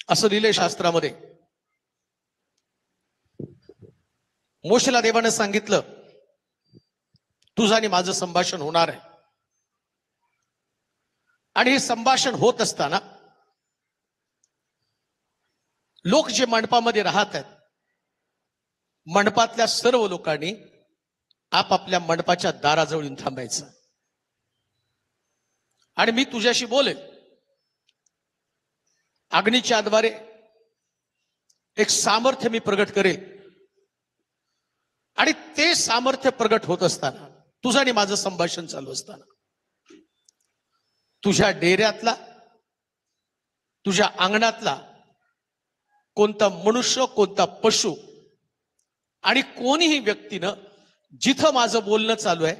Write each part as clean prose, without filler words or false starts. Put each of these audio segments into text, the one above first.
असं लिहिलंय शास्त्रामध्ये. मोशेला देवाने सांगितलं तुझं आणि माझं संभाषण होणार आहे. आणि हे संभाषण होत असताना लोक जे मंडपामध्ये राहत आहेत, मंडपातल्या सर्व लोकांनी आपापल्या मंडपाच्या दाराजवळ येऊन थांबायचं. आणि मी तुझ्याशी बोलेल. अग्नीच्या द्वारे एक सामर्थ्य मी प्रगट करेल. आणि ते सामर्थ्य प्रगट होत असताना, तुझं आणि माझं संभाषण चालू असताना, तुझ्या डेऱ्यातला, तुझ्या अंगणातला कोणता मनुष्य, कोणता पशु आणि कोणीही व्यक्तीनं जिथं माझं बोलणं चालू आहे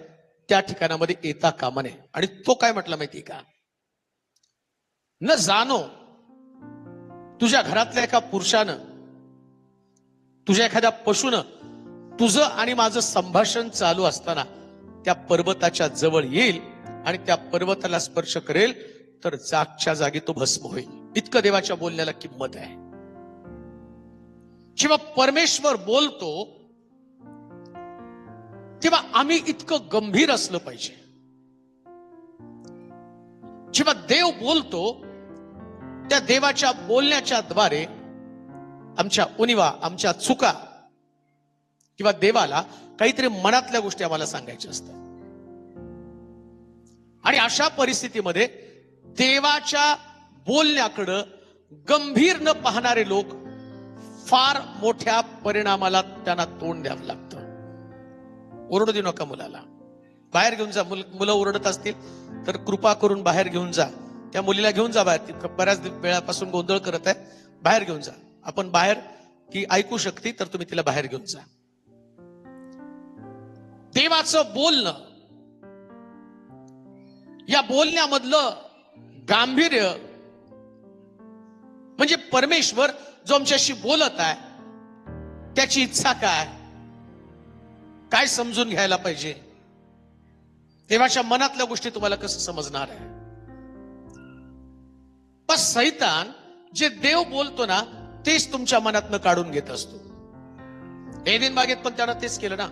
त्या ठिकाणामध्ये येता कामा नये. आणि तो काय म्हटला माहिती का? न जाणो तुझ्या घरातल्या एका पुरुषानं, तुझ्या एखाद्या पशुनं तुझं आणि माझं संभाषण चालू असताना त्या पर्वताच्या जवळ येईल आणि त्या पर्वताला स्पर्श करेल तर जागच्या जागी तो भस्म होईल. इतकं देवाच्या बोलण्याला किंमत आहे. जेव्हा परमेश्वर बोलतो तेव्हा आम्ही इतकं गंभीर असलं पाहिजे. जेव्हा देव बोलतो त्या देवाच्या बोलण्याच्या द्वारे आमच्या उणिवा, आमच्या चुका किंवा देवाला काहीतरी मनातल्या गोष्टी आम्हाला सांगायच्या असतात. आणि अशा परिस्थितीमध्ये देवाच्या बोलण्याकडं गंभीर न पाहणारे लोक फार मोठ्या परिणामाला त्यांना तोंड द्यावं लागतं. ओरडू देऊ नका मुलाला. बाहेर घेऊन जा. मुलं ओरडत असतील तर कृपा करून बाहेर घेऊन जा. त्या मुलीला घेऊन जा बाहेर. ती बऱ्याच वेळापासून गोंधळ करत आहे. बाहेर घेऊन जा. आपण बाहेर ती ऐकू शकते तर तुम्ही तिला बाहेर घेऊन जा. देवाचं बोलणं, या बोलण्यामधलं गांभीर्य म्हणजे परमेश्वर जो आमच्याशी बोलत आहे त्याची इच्छा काय, काय समजून घ्यायला पाहिजे, देवाच्या मनातल्या गोष्टी तुम्हाला कसं समजणार आहे. पण सैतान जे देव बोलतो ना तेच तुमच्या मनातनं काढून घेत असतो. एदेन बागेत पण त्यानं तेच केलं ना.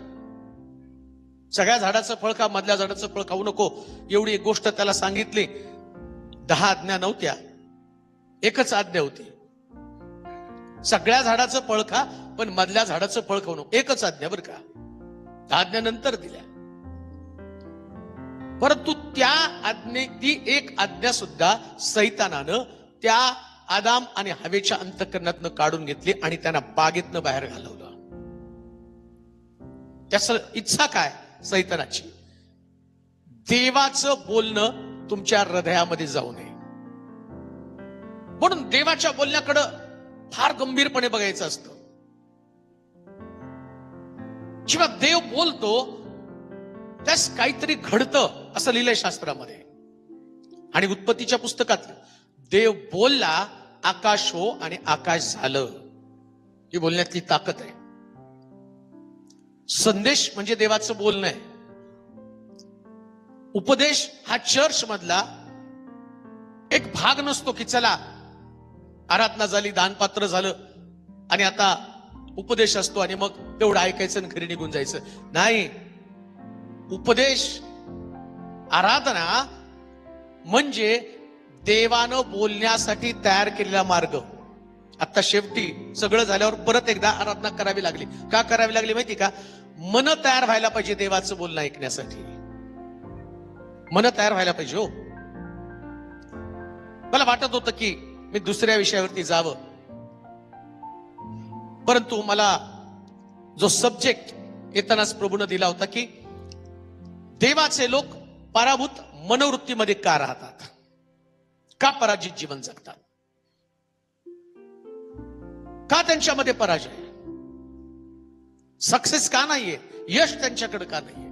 सगळ्या झाडाचं फळ खा, मधल्या झाडाचं फळ खाऊ नको एवढी एक गोष्ट त्याला सांगितली. 10 आज्ञा नव्हत्या, एकच आज्ञा होती. सगळ्या झाडाचं फळ खा पण मधल्या झाडाचं फळ खाऊ नको, एकच आज्ञा बरं का. 10 आज्ञा नंतर दिल्या. परंतु त्या ती एक आज्ञा सुद्धा सैतानानं त्या आदाम आणि हवेच्या अंतःकरणातनं काढून घेतली आणि त्यांना बागेतनं बाहेर घालवलं. त्याच इच्छा काय सैतानाची? देवाचं बोलणं तुमच्या हृदयामध्ये जाऊ नये. म्हणून देवाच्या बोलण्याकडं फार गंभीरपणे बघायचं असतं. जेव्हा देव बोलतो त्यास काहीतरी घडतं असं लिहिलंय शास्त्रामध्ये. आणि उत्पत्तीच्या पुस्तकात देव बोलला, आकाश हो आणि आकाश झालं. ही बोलण्यातली ताकद आहे. संदेश म्हणजे देवाचं बोलणं आहे. उपदेश हा चर्च मधला एक भाग नसतो की चला आराधना झाली, दानपात्र झालं आणि आता उपदेश असतो आणि मग तेवढं ऐकायचं आणि घरी निघून जायचं. नाही. उपदेश, आराधना म्हणजे देवानं बोलण्यासाठी तयार केलेला मार्ग. आता शेवटी सगळं झाल्यावर परत एकदा आराधना करावी लागली. का करावी लागली माहिती का? मन तयार व्हायला पाहिजे देवाचं बोलणं ऐकण्यासाठी. मन तयार व्हायला पाहिजे. हो, मला वाटत होतं की मी दुसऱ्या विषयावरती जावं, परंतु मला जो सब्जेक्ट येतानाच प्रभूने दिला होता की देवाचे लोक पराभूत मनोवृत्तीमध्ये का राहतात, का पराजित जीवन जगतात, का त्यांच्यामध्ये पराजय, सक्सेस का नाहीये, यश त्यांच्याकडे का नाहीये.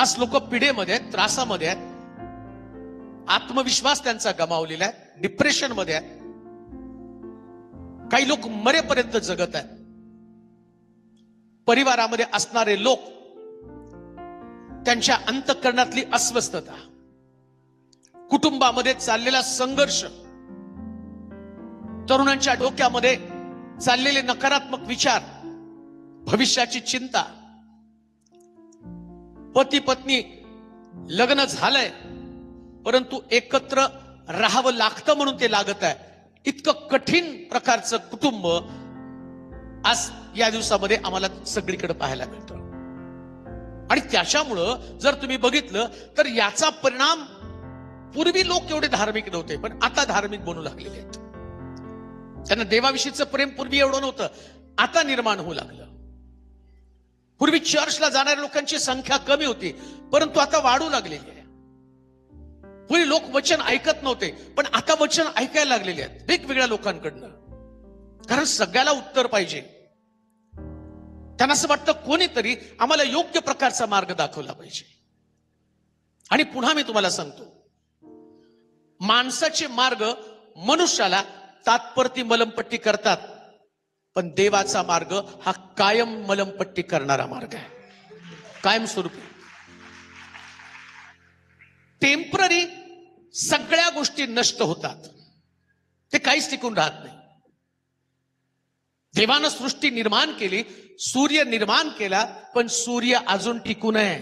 आज लोक पिढेमध्ये आहेत, त्रासामध्ये आहेत, आत्मविश्वास त्यांचा गमावलेला आहे, डिप्रेशन मध्ये आहे. काही लोक मरेपर्यंत जगत आहेत. परिवारामध्ये असणारे लोक, त्यांच्या अंतःकरणातली अस्वस्थता, कुटुंबामध्ये चाललेला संघर्ष, तरुणांच्या डोक्यामध्ये चाललेले नकारात्मक विचार, भविष्याची चिंता, पती पत्नी लग्न झालंय परंतु एकत्र राहावं लागतं म्हणून ते लागत आहे. इतकं कठीण प्रकारचं कुटुंब आज या दिवसामध्ये आम्हाला सगळीकडे पाहायला मिळतं. आणि त्याच्यामुळं जर तुम्ही बघितलं तर याचा परिणाम, पूर्वी लोक एवढे धार्मिक नव्हते पण आता धार्मिक बनू लागलेले आहेत. त्यांना देवाविषयीचं प्रेम पूर्वी एवढं नव्हतं, आता निर्माण होऊ लागलं. पूर्वी चर्चला जाणाऱ्या लोकांची संख्या कमी होती परंतु आता वाढू लागलेली आहे. पूर्वी लोक वचन ऐकत नव्हते पण आता वचन ऐकायला लागलेले आहेत वेगवेगळ्या लोकांकडनं. कारण सगळ्याला उत्तर पाहिजे. त्यांना असं वाटतं कोणीतरी आम्हाला योग्य प्रकारचा मार्ग दाखवला पाहिजे. आणि पुन्हा मी तुम्हाला सांगतो, माणसाचे मार्ग मनुष्याला तात्पुरती मलमपट्टी करतात पण देवाचा मार्ग हा कायम मलमपट्टी करणारा मार्ग आहे. कायमस्वरूपी. टेम्पररी सगळ्या गोष्टी नष्ट होतात, ते काहीच टिकून राहत नाही. देवानं सृष्टी निर्माण केली, सूर्य निर्माण केला पण सूर्य अजून टिकू नये.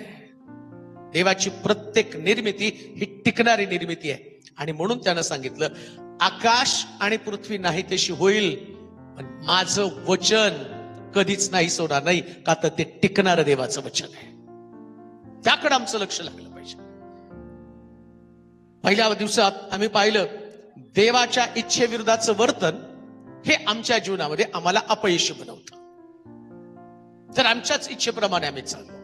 देवाची प्रत्येक निर्मिती ही टिकणारी निर्मिती आहे. आणि म्हणून त्यानं सांगितलं, आकाश आणि पृथ्वी नाही तशी होईल पण माझं वचन कधीच नाही होणार नाही, का तर ते टिकणारं देवाचं वचन आहे. त्याकडे आमचं लक्ष लागलं पाहिजे. पहिल्या दिवसात आम्ही पाहिलं, देवाच्या इच्छेविरुद्धाचं वर्तन हे आमच्या जीवनामध्ये आम्हाला अपयशी बनवतं. तर आमच्याच इच्छेप्रमाणे आम्ही चाललो.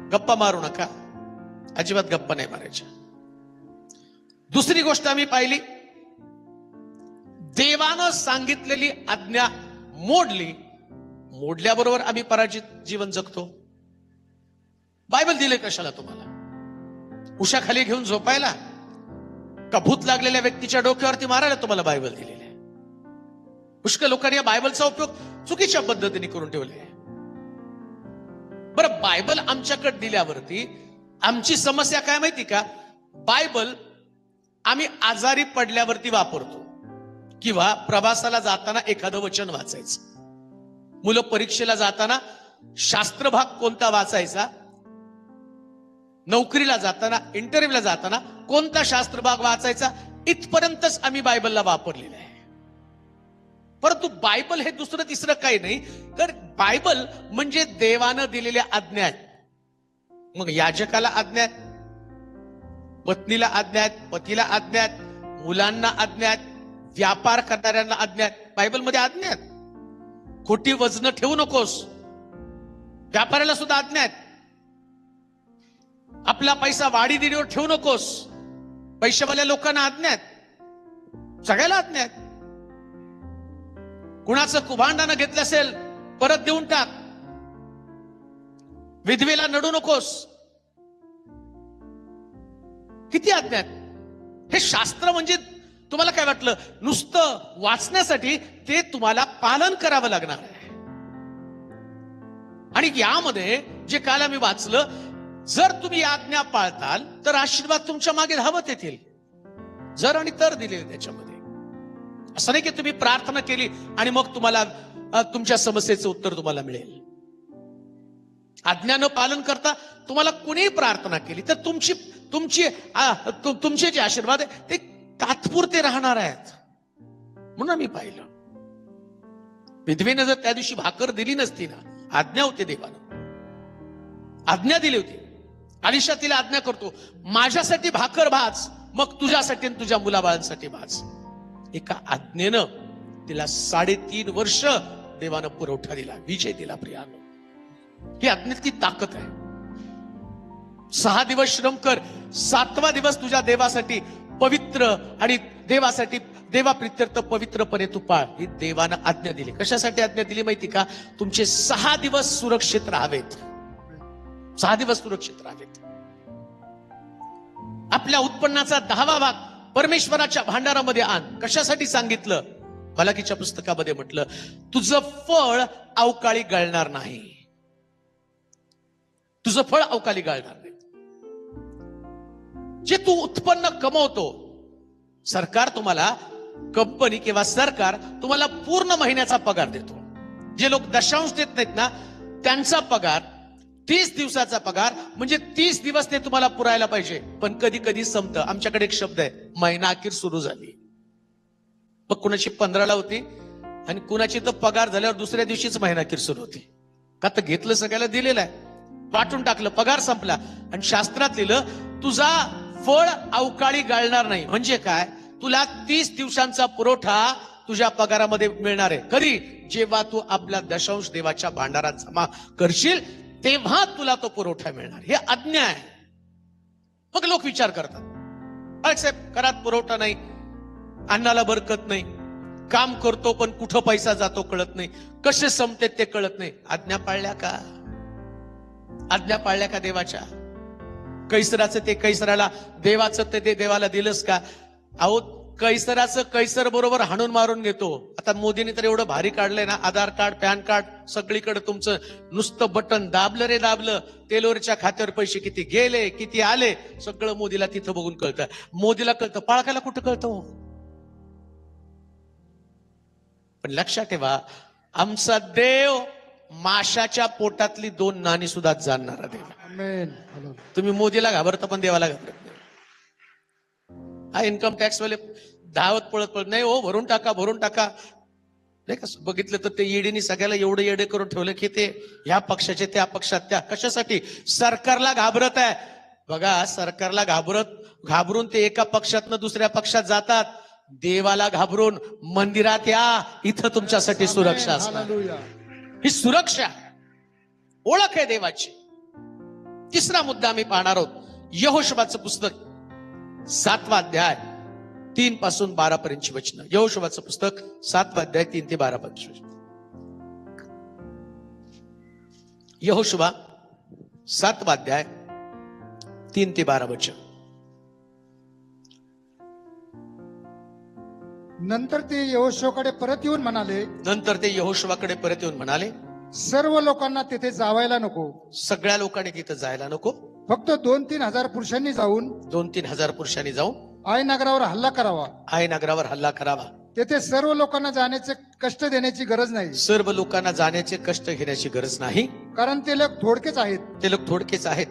गप्पा मारू नका, अजिबात गप्पा नाही मारायच्या. दुसरी गोष्ट आम्ही पाहिली, देवानं सांगितलेली आज्ञा मोडल्याबरोबर आम्ही पराजित जीवन जगतो. बायबल दिले कशाला तुम्हाला? उशाखाली घेऊन झोपायला का भूत लागलेल्या व्यक्तीच्या डोक्यावरती मारायला तुम्हाला बायबल दिलेली आहे? पुष्कळ लोकांनी या बायबलचा उपयोग चुकीच्या पद्धतीने करून ठेवले. बरं, बायबल आमच्याकडे दिल्यावरती आमची समस्या काय माहिती का? बायबल आम्ही आजारी पडल्यावरती वापरतो किंवा प्रवासाला जाताना एखादं वचन वाचायचं. मुलं परीक्षेला जाताना शास्त्रभाग कोणता वाचायचा, नोकरीला जाताना, इंटरव्ह्यूला जाताना कोणता शास्त्रभाग वाचायचा, इथपर्यंतच आम्ही बायबलला वापरलेलं आहे. परंतु बायबल हे दुसरं तिसरं काही नाही, तर बायबल म्हणजे देवानं दिलेल्या आज्ञा आहेत. मग याजकाला आज्ञा आहेत, पत्नीला आज्ञा आहेत, पतीला आज्ञा आहेत, मुलांना आज्ञा आहेत, व्यापार करणाऱ्यांना आज्ञा आहेत. बायबलमध्ये आज्ञा आहेत. खोटी वजन ठेवू नकोस, व्यापाऱ्याला सुद्धा आज्ञा आहेत. आपला पैसा वाढी दिडीवर ठेवू नकोस, पैशावाल्या लोकांना आज्ञा आहेत. सगळ्याला आज्ञा आहेत. कुणाचं कुभांडानं घेतलं असेल परत देऊन टाक. विधवेला नडू नकोस. किती आज्ञा आहेत. हे शास्त्र म्हणजे तुम्हाला काय वाटलं नुसतं वाचण्यासाठी? ते तुम्हाला पालन करावं लागणार आहे. आणि यामध्ये जे काल आम्ही वाचलं, जर तुम्ही आज्ञा पाळताल तर आशीर्वाद तुमच्या मागे धावत येतील. जर आणि तर दिलेले त्याच्यामध्ये. असं नाही की तुम्ही प्रार्थना केली आणि मग तुम्हाला तुमच्या समस्येचं उत्तर तुम्हाला मिळेल. आज्ञानं पालन करता तुम्हाला कुणीही प्रार्थना केली तर तुमचे जे आशीर्वाद आहे ते तात्पुरते राहणार आहेत. म्हणून आम्ही पाहिलं, विधवेनं जर त्या दिवशी भाकर दिली नसती ना, आज्ञा होती देवानं, आज्ञा दिली होती. अलिशा तिला आज्ञा करतो, माझ्यासाठी भाकर भाज, मग तुझ्यासाठी आणि तुझ्या मुलाबाळांसाठी भाज. एका आज्ञेनं तिला 3.5 वर्ष देवानं पुरवठा दिला, विजय दिला. प्रियानो, ही आज्ञेतली ताकद आहे. 6 दिवस श्रम कर, 7वा दिवस तुझ्या देवासाठी पवित्र आणि देवासाठी देवाप्रित्यर्थ पवित्रपणे तू पाळ. ही देवानं आज्ञा दिली. कशासाठी आज्ञा दिली माहिती का? तुमचे 6 दिवस सुरक्षित राहावेत. 6 दिवस सुरक्षित राहावेत. आपल्या उत्पन्नाचा 10वा भाग परमेश्वराच्या भांडारामध्ये आण. कशासाठी सांगितलं? मलाकीच्या पुस्तकामध्ये म्हटलं, तुझं फळ अवकाळी गळणार नाही. तुझं फळ अवकाळी गळणार नाही. जे तू उत्पन्न कमवतो, सरकार तुम्हाला, कंपनी किंवा सरकार तुम्हाला पूर्ण महिन्याचा पगार देतो. जे लोक दशांश देत नाहीत ना, त्यांचा पगार 30 दिवसाचा पगार, म्हणजे 30 दिवस ते तुम्हाला पुरायला पाहिजे. पण कधी कधी संपतं. आमच्याकडे एक शब्द आहे, महिना अखेर सुरू झाली. मग कुणाची 15ला होती आणि कुणाची तर पगार झाल्यावर दुसऱ्या दिवशीच महिना अखेर सुरू होती. का तर घेतलं, सगळ्याला दिलेलं आहे, वाटून टाकलं, पगार संपला. आणि शास्त्रात लिहिलं, तुझा फळ अवकाळी गाळणार नाही. म्हणजे काय? तुला 30 दिवसांचा पुरवठा तुझ्या पगारामध्ये मिळणार आहे. कधी? जेव्हा तू आपला दशांश देवाच्या भांडारात जमा करशील, तेव्हा तुला तो पुरवठा मिळणार. हे आज्ञा आहे. मग लोक विचार करतात, साहेब घरात पुरवठा नाही, अन्नाला बरकत नाही, काम करतो पण कुठं पैसा जातो कळत नाही, कसे संपते ते कळत नाही. आज्ञा पाळल्या का? आज्ञा पाळल्या का देवाच्या? कैसराचं ते कैसराला, देवाचं ते देवाला दिलंस का? अहो, कैसराचं कैसर बरोबर हाणून मारून घेतो. आता मोदीने तर एवढं भारी काढलंय ना, आधार कार्ड, पॅन कार्ड, सगळीकडे तुमचं नुसतं बटन दाबलं रे दाबलं, तेलोरच्या खात्यावर पैसे किती गेले, किती आले, सगळं मोदीला तिथं बघून कळतं. मोदीला कळतं, पाळकाला कुठं कळतं? पण लक्षात ठेवा, आमचा देव माशाच्या पोटातली 2 नाणी सुद्धा जाणणारा देव. तुम्ही मोदीला घाबरता पण देवाला घाबरत नाही. हा इन्कम टॅक्स वाले धावत पळत नाही हो, भरून टाका, भरून टाका. नाही का? बघितलं तर ते ईडीने सगळ्याला एवढे येडे करून ठेवलं की ते ह्या पक्षाचे त्या पक्षात त्या. कशासाठी? सरकारला घाबरत आहे. बघा, सरकारला घाबरून ते एका पक्षातनं दुसऱ्या पक्षात जातात. देवाला घाबरून मंदिरात या, इथं तुमच्यासाठी सुरक्षा असणार. ही सुरक्षा ओळख आहे देवाची. तिसरा मुद्दा आम्ही पाहणार आहोत, यहोशुवाचं पुस्तक 7वा अध्याय 3 पासून 12 पर्यंतची वचनं. यहोशुवाचं पुस्तक 7वा अध्याय 3 ते 12 पर्यंत. यहोशुवा 7वा अध्याय 3 ते 12 वचन. नंतर ते यहोशुवाकडे परत येऊन म्हणाले, सर्व लोकांना तिथे जावायला नको. सगळ्या लोकांनी तिथे जायला नको. फक्त 2-3 हजार पुरुषांनी जाऊन 2-3 हजार पुरुषांनी जाऊन आय नगरावर हल्ला करावा. आय नगरावर हल्ला करावा. तेथे सर्व लोकांना जाण्याचे कष्ट देण्याची गरज नाही. सर्व लोकांना जाण्याचे कष्ट घेण्याची गरज नाही, कारण ते लोक थोडकेच आहेत. ते लोक थोडकेच आहेत.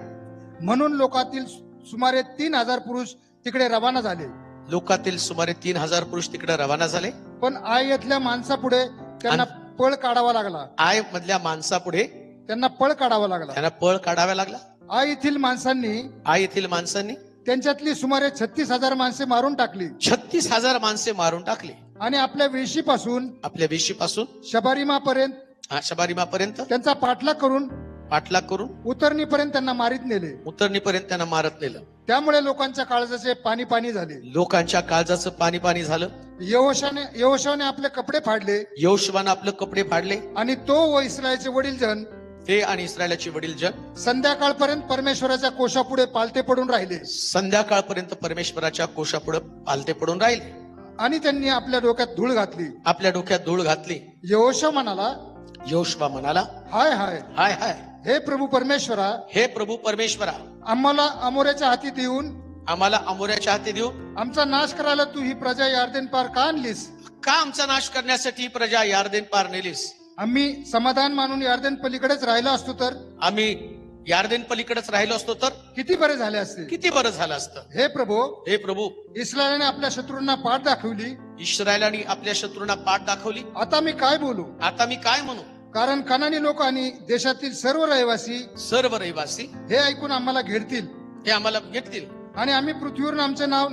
म्हणून लोकातील सुमारे 3,000 पुरुष तिकडे रवाना झाले. लोकातील सुमारे 3,000 पुरुष तिकडे रवाना झाले. पण आय येथल्या माणसापुढे त्यांना पळ काढावा लागला. आय मधल्या माणसापुढे त्यांना पळ काढावा लागला. त्यांना पळ काढावा लागला. आय येथील माणसांनी त्यांच्यातली सुमारे 36,000 माणसे मारून टाकली. 36,000 माणसे मारून टाकली. आणि आपल्या वेशीपासून शबारीमापर्यंत त्यांचा पाठलाग करून उतरणीपर्यंत त्यांना मारीत नेले. त्यामुळे लोकांच्या काळजाचे पाणी पाणी झाले. लोकांच्या काळजाचं पाणी पाणी झालं. यहोशुवाने आपले कपडे फाडले. यहोशुवाने आपले कपडे फाडले. आणि तो व इस्रायलचे वडील जन ते आणि इस्रायलाचे वडील जन संध्याकाळपर्यंत परमेश्वराच्या कोशापुढे पालते पडून राहिले. संध्याकाळपर्यंत परमेश्वराच्या कोशापुढे पालते पडून राहिले. आणि त्यांनी आपल्या डोक्यात धूळ घातली. यहोशुवा म्हणाला, हाय हाय हाय हाय, हे प्रभू परमेश्वरा, आम्हाला अमोऱ्याच्या हाती देऊन आमचा नाश करायला तू ही प्रजा यार्देन पार का आणलीस? का आमचा नाश करण्यासाठी ही प्रजा यार्देन पार नेलीस? आम्ही समाधान मानून यार्देन पलीकडेच राहिलो असतो तर किती बरे झाले असते. हे प्रभू, इस्रायलाने आपल्या शत्रूंना पाठ दाखवली. आता मी काय म्हणू? कारण कनानी लोक आणि देशातील सर्व रहिवासी हे ऐकून आम्हाला घेतील आणि आम्ही पृथ्वीवर आमचे नाव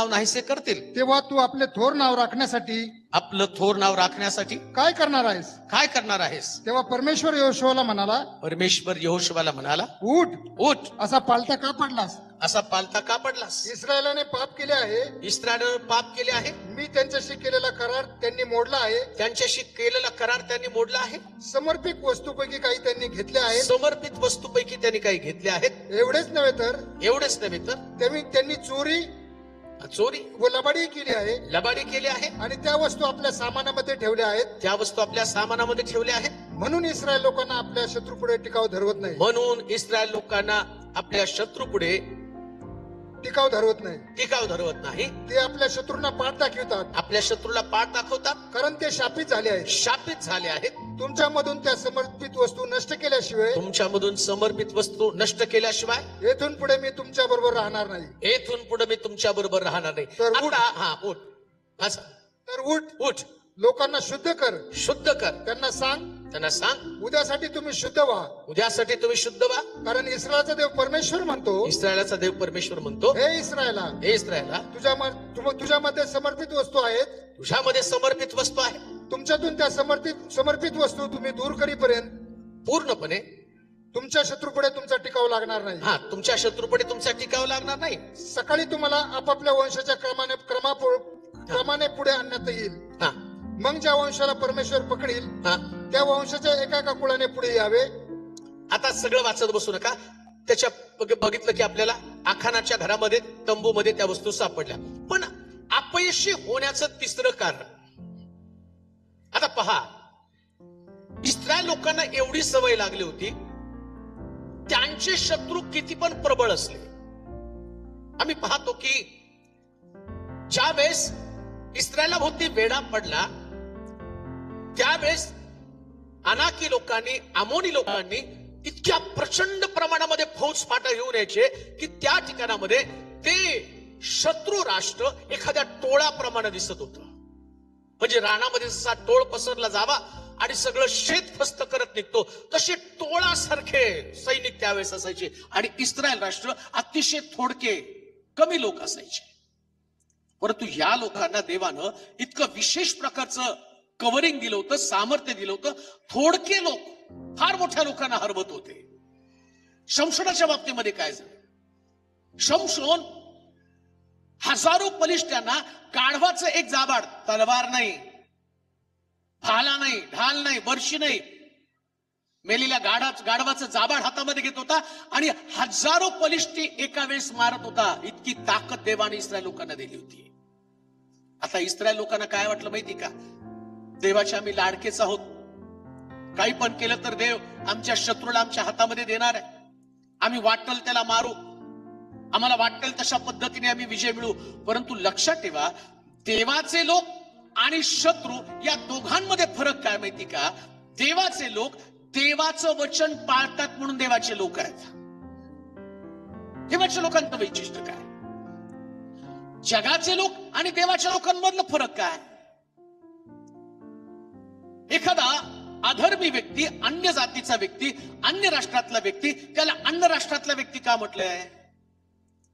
नाहीसे करतील. तेव्हा तू आपले थोर नाव राखण्यासाठी आपलं थोर नाव राखण्यासाठी काय करणार आहेस? काय करणार आहेस? तेव्हा परमेश्वर यहोशुवाला म्हणाला, परमेश्वर यहोशुवाला म्हणाला, उठ उठ, असा पालथा का पडलास? असा पालथा का पडलास? इस्रायलाने पाप केले आहे, इस्रायलने पाप केले आहे, मी त्यांच्याशी केलेला करार त्यांनी मोडला आहे, त्यांच्याशी केलेला करार त्यांनी मोडला आहे, समर्पित वस्तूपैकी काही त्यांनी घेतले आहेत, समर्पित वस्तूपैकी त्यांनी काही घेतले आहेत. एवढेच नव्हे तर त्यांनी चोरी व लबाडी केली आहे आणि त्या वस्तू आपल्या सामानामध्ये ठेवल्या आहेत. म्हणून इस्रायल लोकांना आपल्या शत्रूपुढे टिकाव धरवत नाही. म्हणून इस्रायल लोकांना आपल्या शत्रूपुढे टिकाव धरवत नाही. ते आपल्या शत्रूंना पाठ दाखवतात, आपल्या शत्रूला पाठ दाखवतात, कारण ते शापित झाले आहेत. तुमच्यामधून त्या समर्पित वस्तू नष्ट केल्याशिवाय येथून पुढे मी तुमच्या बरोबर राहणार नाही. तर उठ, लोकांना शुद्ध कर. त्यांना सांग उद्यासाठी तुम्ही शुद्ध व्हा. कारण इस्रायलचा देव परमेश्वर म्हणतो, हे इस्रायला, तुझ्यामध्ये समर्पित वस्तू आहेत. तुमच्यातून त्या समर्पित वस्तू तुम्ही दूर करीपर्यंत पूर्णपणे तुमच्या शत्रूपुढे तुमचा टिकाव लागणार नाही. सकाळी तुम्हाला आपापल्या वंशाच्या क्रमाने पुढे आणण्यात येईल. मग ज्या वंशाला परमेश्वर पकडील त्या वंशाच्या एका कुळाने पुढे यावे. आता सगळं वाचत बसू नका. त्याच्या बघितलं की आपल्याला आखानाच्या घरामध्ये तंबूमध्ये त्या वस्तू सापडल्या. पण अपयशी होण्याचं तिसरं कारण, आता पहा, इस्रायल लोकांना एवढी सवय लागली होती, त्यांचे शत्रू किती पण प्रबळ असले. आम्ही पाहतो की ज्या वेळेस इस्रायला भोवती वेढा पडला त्यावेळेस अमोनी लोकांनी इतक्या प्रचंड प्रमाणामध्ये फौज फाटा घेऊन यायचे की त्या ठिकाणामध्ये ते शत्रू राष्ट्र एखाद्या टोळाप्रमाणे दिसत होतं. म्हणजे रानामध्ये जसा टोळ पसरला जावा आणि सगळं शेत फस्त करत निघतो तसे टोळासारखे सैनिक त्यावेळेस असायचे. आणि इस्रायल राष्ट्र अतिशय थोडके कमी लोक असायचे. परंतु या लोकांना देवानं इतकं विशेष प्रकारचं कव्हरिंग दिलं होतं, सामर्थ्य दिलं होतं. थोडके लोक फार मोठ्या लोकांना हरवत होते. शमशोनाच्या बाबतीमध्ये काय झालं? शमशोन हजारो बलिष्ठांना गाढवाचं एक जाबाड, तलवार नाही, भाला नाही, ढाल नाही, बर्शी नाही, मेलेल्या गाढवाचं जाबाड हातामध्ये घेत होता आणि हजारो बलिष्ठी एका वेळेस मारत होता. इतकी ताकद देवाने इस्रायल लोकांना दिली होती. आता इस्रायल लोकांना काय वाटलं माहिती का? देवाचे आम्ही लाडकेच आहोत, काही पण केलं तर देव आमच्या शत्रूला आमच्या हातामध्ये देणार आहे. आम्ही वाटेल त्याला मारू, आम्हाला वाटेल तशा पद्धतीने आम्ही विजय मिळू. परंतु लक्षात ठेवा, देवाचे लोक आणि शत्रू या दोघांमध्ये फरक काय माहिती का? देवाचे लोक देवाचं वचन पाळतात म्हणून देवाचे लोक आहेत. देवाच्या लोकांचं वैशिष्ट्य काय? जगाचे लोक आणि देवाच्या लोकांमधलं फरक काय? एखादा अधर्मी व्यक्ती, अन्य जातीचा व्यक्ती, अन्य राष्ट्रातला व्यक्ती, त्याला अन्य राष्ट्रातला व्यक्ती का म्हटलंय?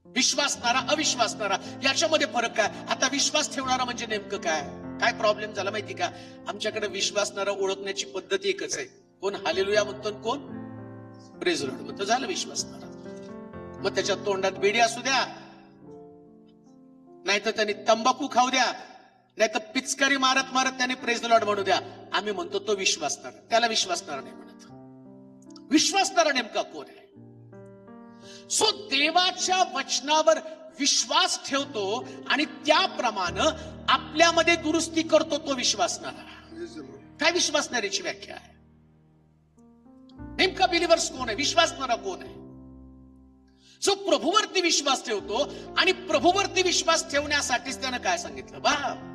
विश्वासणारा, अविश्वासणारा, याच्यामध्ये फरक काय? आता विश्वास ठेवणारा म्हणजे नेमकं काय? काय प्रॉब्लेम झाला माहिती का? आमच्याकडे विश्वासणारा ओळखण्याची पद्धत एकच आहे. कोण हालेलुया म्हणतो, कोण प्रेज लॉर्ड म्हणतो, झालं विश्वासणारा. मग त्याच्या तोंडात बेडी असू द्या, नाहीतर त्यांनी तंबाखू खाऊ द्या, नाहीतर पिचकारी मारत मारत त्याने प्रेज लॉर्ड म्हणू द्या, आम्ही म्हणतो तो विश्वासणारा. त्याला विश्वासणारा नाही म्हणत. विश्वासणारा नेमका कोण आहे? सो देवाच्या वचनावर विश्वास ठेवतो आणि त्याप्रमाणे आपल्यामध्ये दुरुस्ती करतो तो विश्वासणारा. काय विश्वासणाऱ्याची व्याख्या आहे? नेमका बिलिव्हर्स कोण आहे? विश्वासणारा कोण आहे? जो प्रभूवरती विश्वास ठेवतो. आणि प्रभूवरती विश्वास ठेवण्यासाठीच त्यानं काय सांगितलं?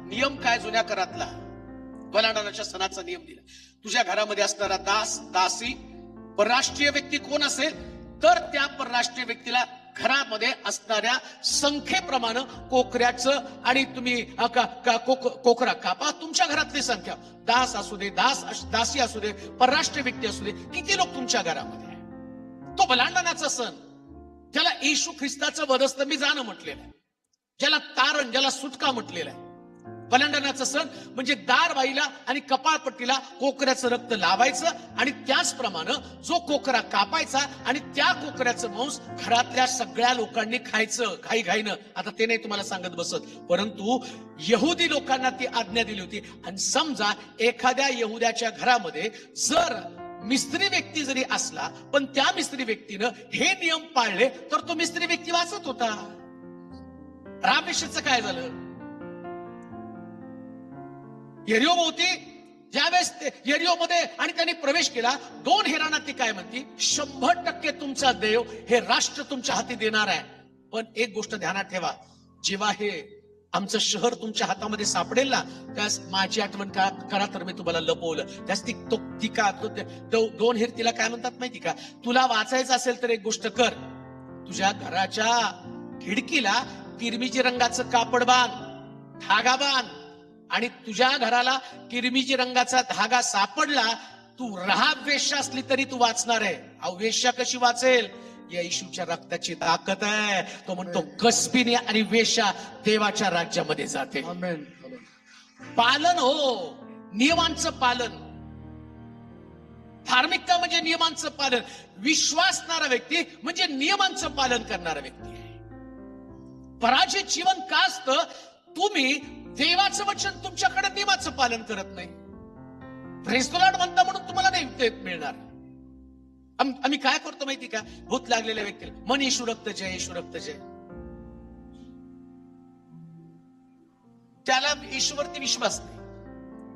नियम काय? जुन्या करातला वलांडणाच्या सणाचा नियम दिला. तुझ्या घरामध्ये असणारा दास, दासी, परराष्ट्रीय व्यक्ती कोण असेल तर त्या परराष्ट्रीय व्यक्तीला घरामध्ये असणाऱ्या संख्येप्रमाणे कोकऱ्याचं, आणि तुम्ही कोकरा कापा, तुमच्या घरातली संख्या, दास असू दे, दासी असू दे, परराष्ट्रीय व्यक्ती असू दे, किती लोक तुमच्या घरामध्ये आहे. तो वलांडणाचा सण, ज्याला येशू ख्रिस्ताचं वधस्तंभी जाणं म्हटलेलं आहे, ज्याला तारण, ज्याला सुटका म्हटलेलं आहे, पलांडण्याचा सण म्हणजे दारबाईला आणि कपाळपट्टीला कोकऱ्याचं रक्त लावायचं आणि त्याचप्रमाणे जो कोकरा कापायचा आणि त्या कोकऱ्याचं मांस घरातल्या सगळ्या लोकांनी खायचं घाईघाईनं. आता ते नाही तुम्हाला सांगत बसत, परंतु यहुदी लोकांना ती आज्ञा दिली होती. आणि समजा एखाद्या यहुद्याच्या घरामध्ये जर मिस्त्री व्यक्ती जरी असला पण त्या मिस्त्री व्यक्तीनं हे नियम पाळले तर तो मिस्त्री व्यक्ती वाचत होता. रामेशचं काय झालं? यरिओ होती ज्यावेळेस यरिओ मध्ये आणि त्यांनी प्रवेश केला, 2 हेरांना ती काय म्हणती, 100% तुमचा देव हे राष्ट्र तुमच्या हाती देणार आहे. पण एक गोष्ट ध्यानात ठेवा, जेव्हा हे आमचं शहर तुमच्या हातामध्ये सापडेल ना, त्यास माझी आठवण करा तर मी तुम्हाला लपवलं. त्यास ती का 2 हेर तिला काय म्हणतात माहिती का, तुला वाचायचं असेल तर एक गोष्ट कर, तुझ्या घराच्या खिडकीला किरमिजी रंगाचं कापड बांध, धागा बांध, आणि तुझ्या घराला किरमिजी रंगाचा धागा सापडला, तू राहाब वेश्या असली तरी तू वाचणार आहे. अहो वेश्या कशी वाचेल? या येशूच्या रक्ताची ताकद आहे. तो म्हणतो कसबीने आणि वेश्या देवाच्या राज्यामध्ये जाते. पालन हो, नियमांचं पालन. धार्मिकता म्हणजे नियमांचं पालन. विश्वासणारा व्यक्ती म्हणजे नियमांचं पालन करणारा व्यक्ती आहे. पराजय जीवन का असतं? तुम्ही देवाचं वचन तुमच्याकडे नियमाचं पालन करत नाही. प्रेज द लॉर्ड म्हणता म्हणून तुम्हाला नाही मिळणार. आम्ही काय करतो माहिती का, भूत लागलेल्या व्यक्तीला मन येशू रक्त जय, येशू रक्त जय. त्याला येशूवरती विश्वास नाही,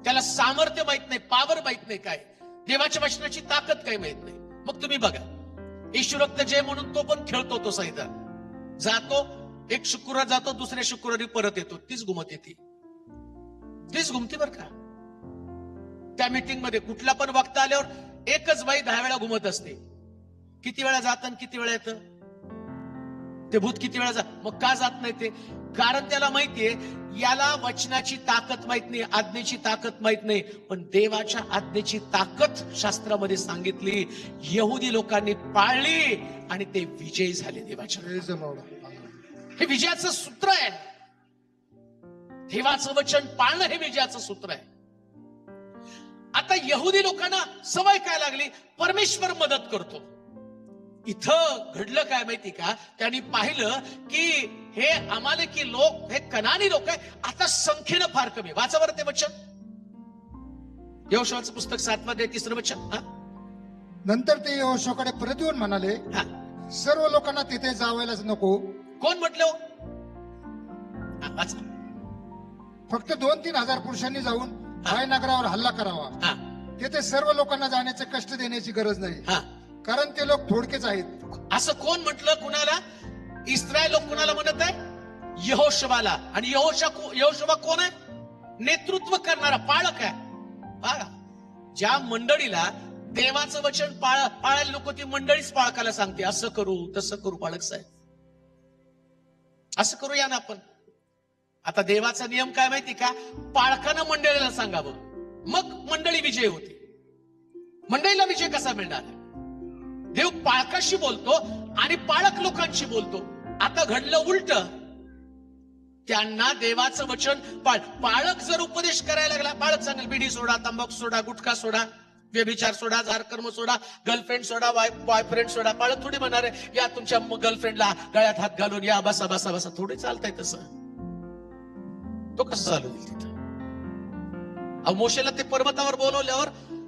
त्याला सामर्थ्य माहित नाही, पावर माहित नाही, काय देवाच्या वचनाची ताकद काय माहित नाही. मग तुम्ही बघा, येशू रक्त जय म्हणून तो पण खेळतो, तो सैतान जातो, एक शुक्रवार जातो, दुसऱ्या शुक्रवारी परत येतो, तीच घुमत येते, तीच घुमती बर का. त्या मीटिंग मध्ये कुठला पण वक्ता आल्यावर एकच बाई 10 वेळा घुमत असते. किती वेळा जात आणि किती वेळा येतं ते भूत, किती वेळा जात. मग का जात नाही ते? कारण त्याला माहितीये याला वचनाची ताकद माहित नाही, आज्ञेची ताकद माहित नाही. पण देवाच्या आज्ञेची ताकद शास्त्रामध्ये सांगितली, यहुदी लोकांनी पाळली आणि ते विजयी झाले देवाच्या. हे विजयाचं सूत्र आहे. देवाचं वचन पाळणं हे विजयाचं सूत्र आहे. आता यहुदी लोकांना सवय काय लागली, परमेश्वर मदत करतो. इथं घडलं काय माहिती का, त्यांनी पाहिलं की हे अमालेकी लोक, हे कनानी लोक आहे, आता संख्येनं फार कमी. वाचा बरं ते वचन, यहोशूआचं पुस्तक 7 अध्याय 3 वचन. नंतर ते यहोशूआकडे परत येऊन म्हणाले, सर्व लोकांना तिथे जावायलाच नको. कोण म्हटलं? फक्त 2-3 हजार पुरुषांनी जाऊन हाय नगरावर हल्ला करावा. तिथे सर्व लोकांना जाण्याचे कष्ट देण्याची गरज नाही, कारण ते लोक थोडकेच आहेत. असं कोण म्हटलं? कुणाला? इस्रायल लोक कुणाला म्हणत आहे? यहोशूआला. आणि यहोशूआ कोण आहे? नेतृत्व करणारा, पाळक आहे. ज्या मंडळीला देवाचं वचन पाळायला नको, ती मंडळीच पाळकाला सांगते असं करू तसं करू. पाळक साहेब असं करूया ना आपण. आता देवाचा नियम काय माहिती का, पाळकानं मंडळीला सांगावं, मग मंडळी विजय होते. मंडळीला विजय कसा मिळणार? देव पाळकाशी बोलतो आणि पाळक लोकांशी बोलतो. आता घडलं उलट, त्यांना देवाचं वचन पाळक जर उपदेश करायला लागला, पाळक सांगेल बिडी सोडा, तंबाखू सोडा, गुटखा सोडा, व्यभिचार सोडा, झारकर्म सोडा, गर्लफ्रेंड सोडा, बॉयफ्रेंड सोडा. पाळक थोडी म्हणणार आहे या तुमच्या गर्लफ्रेंडला गळ्यात हात घालून या, बसा बसा बसा. थोडी चालतंय तसं. तो कसं चालू होईल तिथं? मोशेला ते पर्वतावर बोलवल्यावर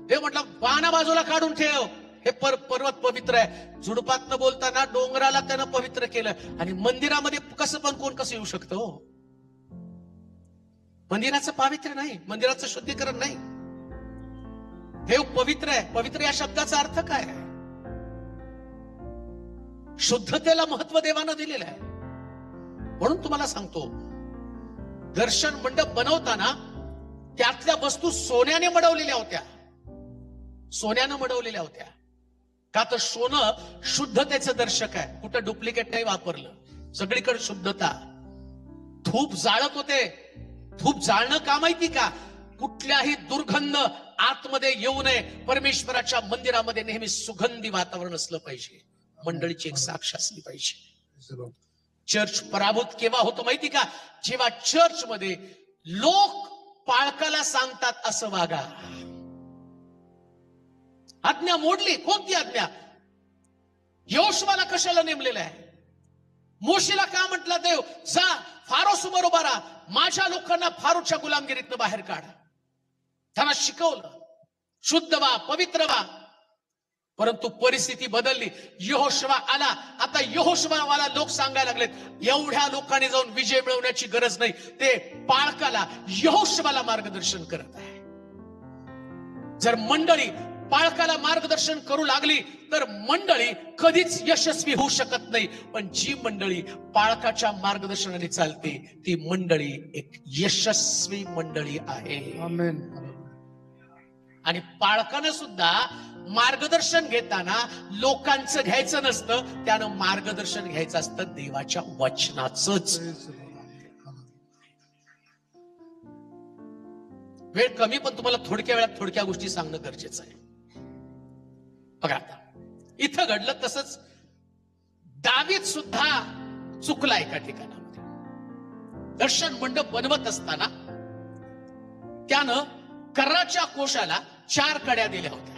हे म्हटलं बाणा बाजूला काढून ठेव, हे पर्वत पवित्र आहे. झुडपातनं बोलताना डोंगराला त्यानं पवित्र केलं. आणि मंदिरामध्ये कसं पण कोण कसं येऊ शकतो? मंदिराचं पावित्र्य नाही, मंदिराचं शुद्धीकरण नाही. देव पवित्र आहे. पवित्र या शब्दाचा अर्थ काय आहे? शुद्धतेला महत्व देवानं दिलेलं आहे. म्हणून तुम्हाला सांगतो, दर्शन मंडप बनवताना त्यातल्या वस्तू सोन्याने मडवलेल्या होत्या, सोन्यानं मडवलेल्या होत्या. का तर सोनं शुद्धतेचं दर्शक आहे. कुठं डुप्लिकेट नाही वापरलं, सगळीकडे शुद्धता. धूप जाळत होते. धूप जाळणं का माहिती का? कुठल्याही दुर्गंध आतमध्ये येऊ नये. परमेश्वराच्या मंदिरामध्ये नेहमी सुगंधी वातावरण असलं पाहिजे. मंडळीची एक साक्ष असली पाहिजे. चर्च पराभूत केव्हा होतो माहिती का? जेव्हा चर्च मध्ये लोक पाळकाला सांगतात असं वागा. आज्ञा मोडली. कोणती आज्ञा? यहोशुआला कशाला नेमलेलं आहे? मोशेला का म्हटलं देव जा फारो समोर उभा राहा, माझ्या लोकांना फारोच्या गुलामगिरीतनं बाहेर काढ. त्यांना शिकवलं शुद्ध व्हा, पवित्र व्हा. परंतु परिस्थिती बदलली. यहोशुआ आला. आता यहोशुआला लोक सांगायला लागलेत एवढ्या लोकांनी जाऊन विजय मिळवण्याची गरज नाही, ते पाळकाला यहोशुआला मार्गदर्शन करत आहे. जर मंडळी पाळकाला मार्गदर्शन करू लागली तर मंडळी कधीच यशस्वी होऊ शकत नाही. पण जी मंडळी पाळकाच्या मार्गदर्शनाने चालते ती मंडळी एक यशस्वी मंडळी आहे. आमेन. आणि पाळकानं सुद्धा मार्गदर्शन घेताना लोकांचं घ्यायचं नसतं, त्यानं मार्गदर्शन घ्यायचं असतं देवाच्या वचनाचंच. वेळ कमी, पण तुम्हाला थोडक्या वेळात थोडक्या गोष्टी सांगणं गरजेचं आहे. बघा आता इथं घडलं तसंच दावीद सुद्धा चुकला एका ठिकाणामध्ये. दर्शन मंडप बनवत असताना त्यानं कराच्या कोशाला 4 कड्या दिल्या होत्या.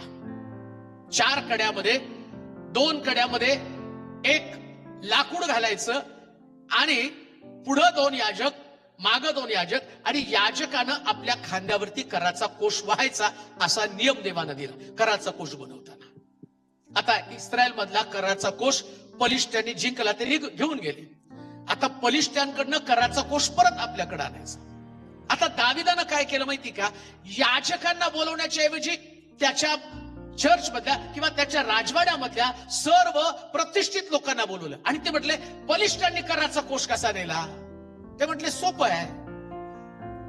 4 कड्यामध्ये 2 कड्यामध्ये एक लाकूड घालायचं आणि पुढं 2 याजक, मागं 2 याजक, आणि याजकानं आपल्या खांद्यावरती कराचा कोश व्हायचा असा नियम देवानं दिला कराचा कोश बनवताना. आता इस्रायल मधला कराचा कोश पलिष्ठ्यांनी जिंकला तरी घेऊन गेले. आता पलिष्ठ्यांकडनं कराचा कोश परत आपल्याकडे आणायचा. आता दाविदानं काय केलं माहिती का? याजकांना बोलवण्याच्या ऐवजी त्याच्या चर्च मधल्या किंवा त्याच्या राजवाड्यामधल्या सर्व प्रतिष्ठित लोकांना बोलवलं आणि ते म्हटले बलिष्ठांनी कराचा कोश कसा नेला? ते म्हटले सोपं आहे.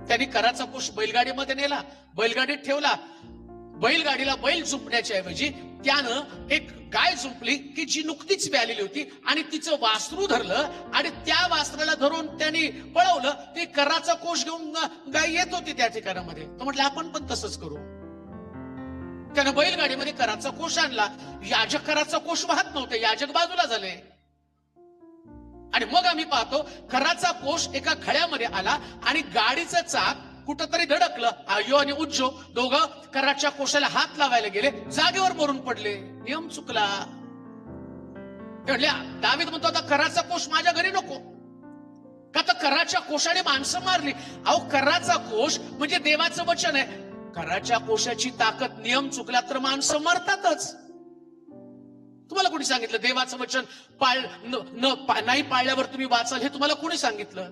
त्यांनी कराचा कोश बैलगाडीमध्ये नेला, बैलगाडीत ठेवला. बैलगाडीला बैल झुंपण्याच्या ऐवजी त्यानं एक गाय झुंपली की जी नुकतीच प्यालेली होती आणि तिचं वासरू धरलं आणि त्या वासराला धरून त्यांनी पळवलं. ते कराचा कोश घेऊन गाय येत होती त्या ठिकाणामध्ये. तो म्हटलं आपण पण तसंच करू. त्यानं बैलगाडीमध्ये कराचा कोश आणला. याजक कराचा कोश वाहत नव्हते, याजक बाजूला झाले. आणि मग आम्ही पाहतो कराचा कोश एका खड्यामध्ये आला आणि गाडीचं चाक कुठंतरी धडकलं. आयो आणि उज्जो दोघं कराच्या कोशाला हात लावायला गेले, जागेवर मरून पडले. नियम चुकला. दावीद म्हणतो आता कराचा कोश माझ्या घरी नको, का तर कराच्या कोशाने माणसं मारली. अहो कराचा कोश म्हणजे देवाचं वचन आहे. कराच्या कोशाची ताकद नियम चुकला तर माणसं मरतातच. तुम्हाला कोणी सांगितलं देवाचं वचन नाही पाळल्यावर तुम्ही वाचाल? हे तुम्हाला कोणी सांगितलं?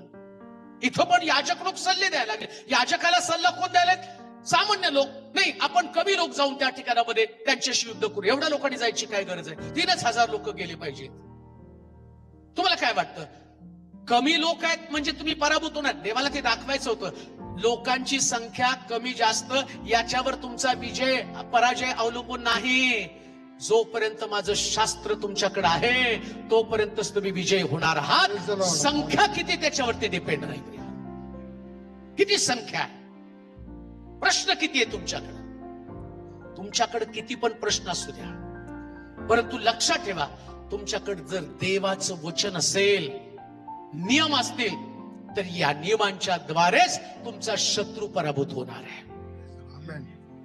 इथं पण याजक लोक सल्ले द्यायला लागले. याजकाला सल्ला कोण द्यायला? सामान्य लोक. नाही, आपण कमी लोक जाऊन त्या ठिकाणामध्ये त्यांच्याशी युद्ध करू. एवढ्या लोकांनी जायची काय गरज आहे? 3,000 लोक गेले पाहिजेत. तुम्हाला काय वाटतं? कमी लोक आहेत म्हणजे तुम्ही पराभूत होणार? देवाला ते दाखवायचं होतं. लोकांची संख्या कमी जास्त याच्यावर तुमचा विजय पराजय अवलंबून नाही. जोपर्यंत माझं शास्त्र तुमच्याकडे आहे तोपर्यंतच तुम्ही विजय होणार आहात. संख्या किती त्याच्यावरती डिपेंड नाही. किती संख्या आहे, प्रश्न किती आहे तुमच्याकडे. तुमच्याकडे किती पण प्रश्न असू द्या, परंतु लक्षात ठेवा तुमच्याकडे जर देवाचं वचन असेल, नियम असतील, तर या नियमांच्या द्वारेच तुमचा शत्रू पराभूत होणार आहे.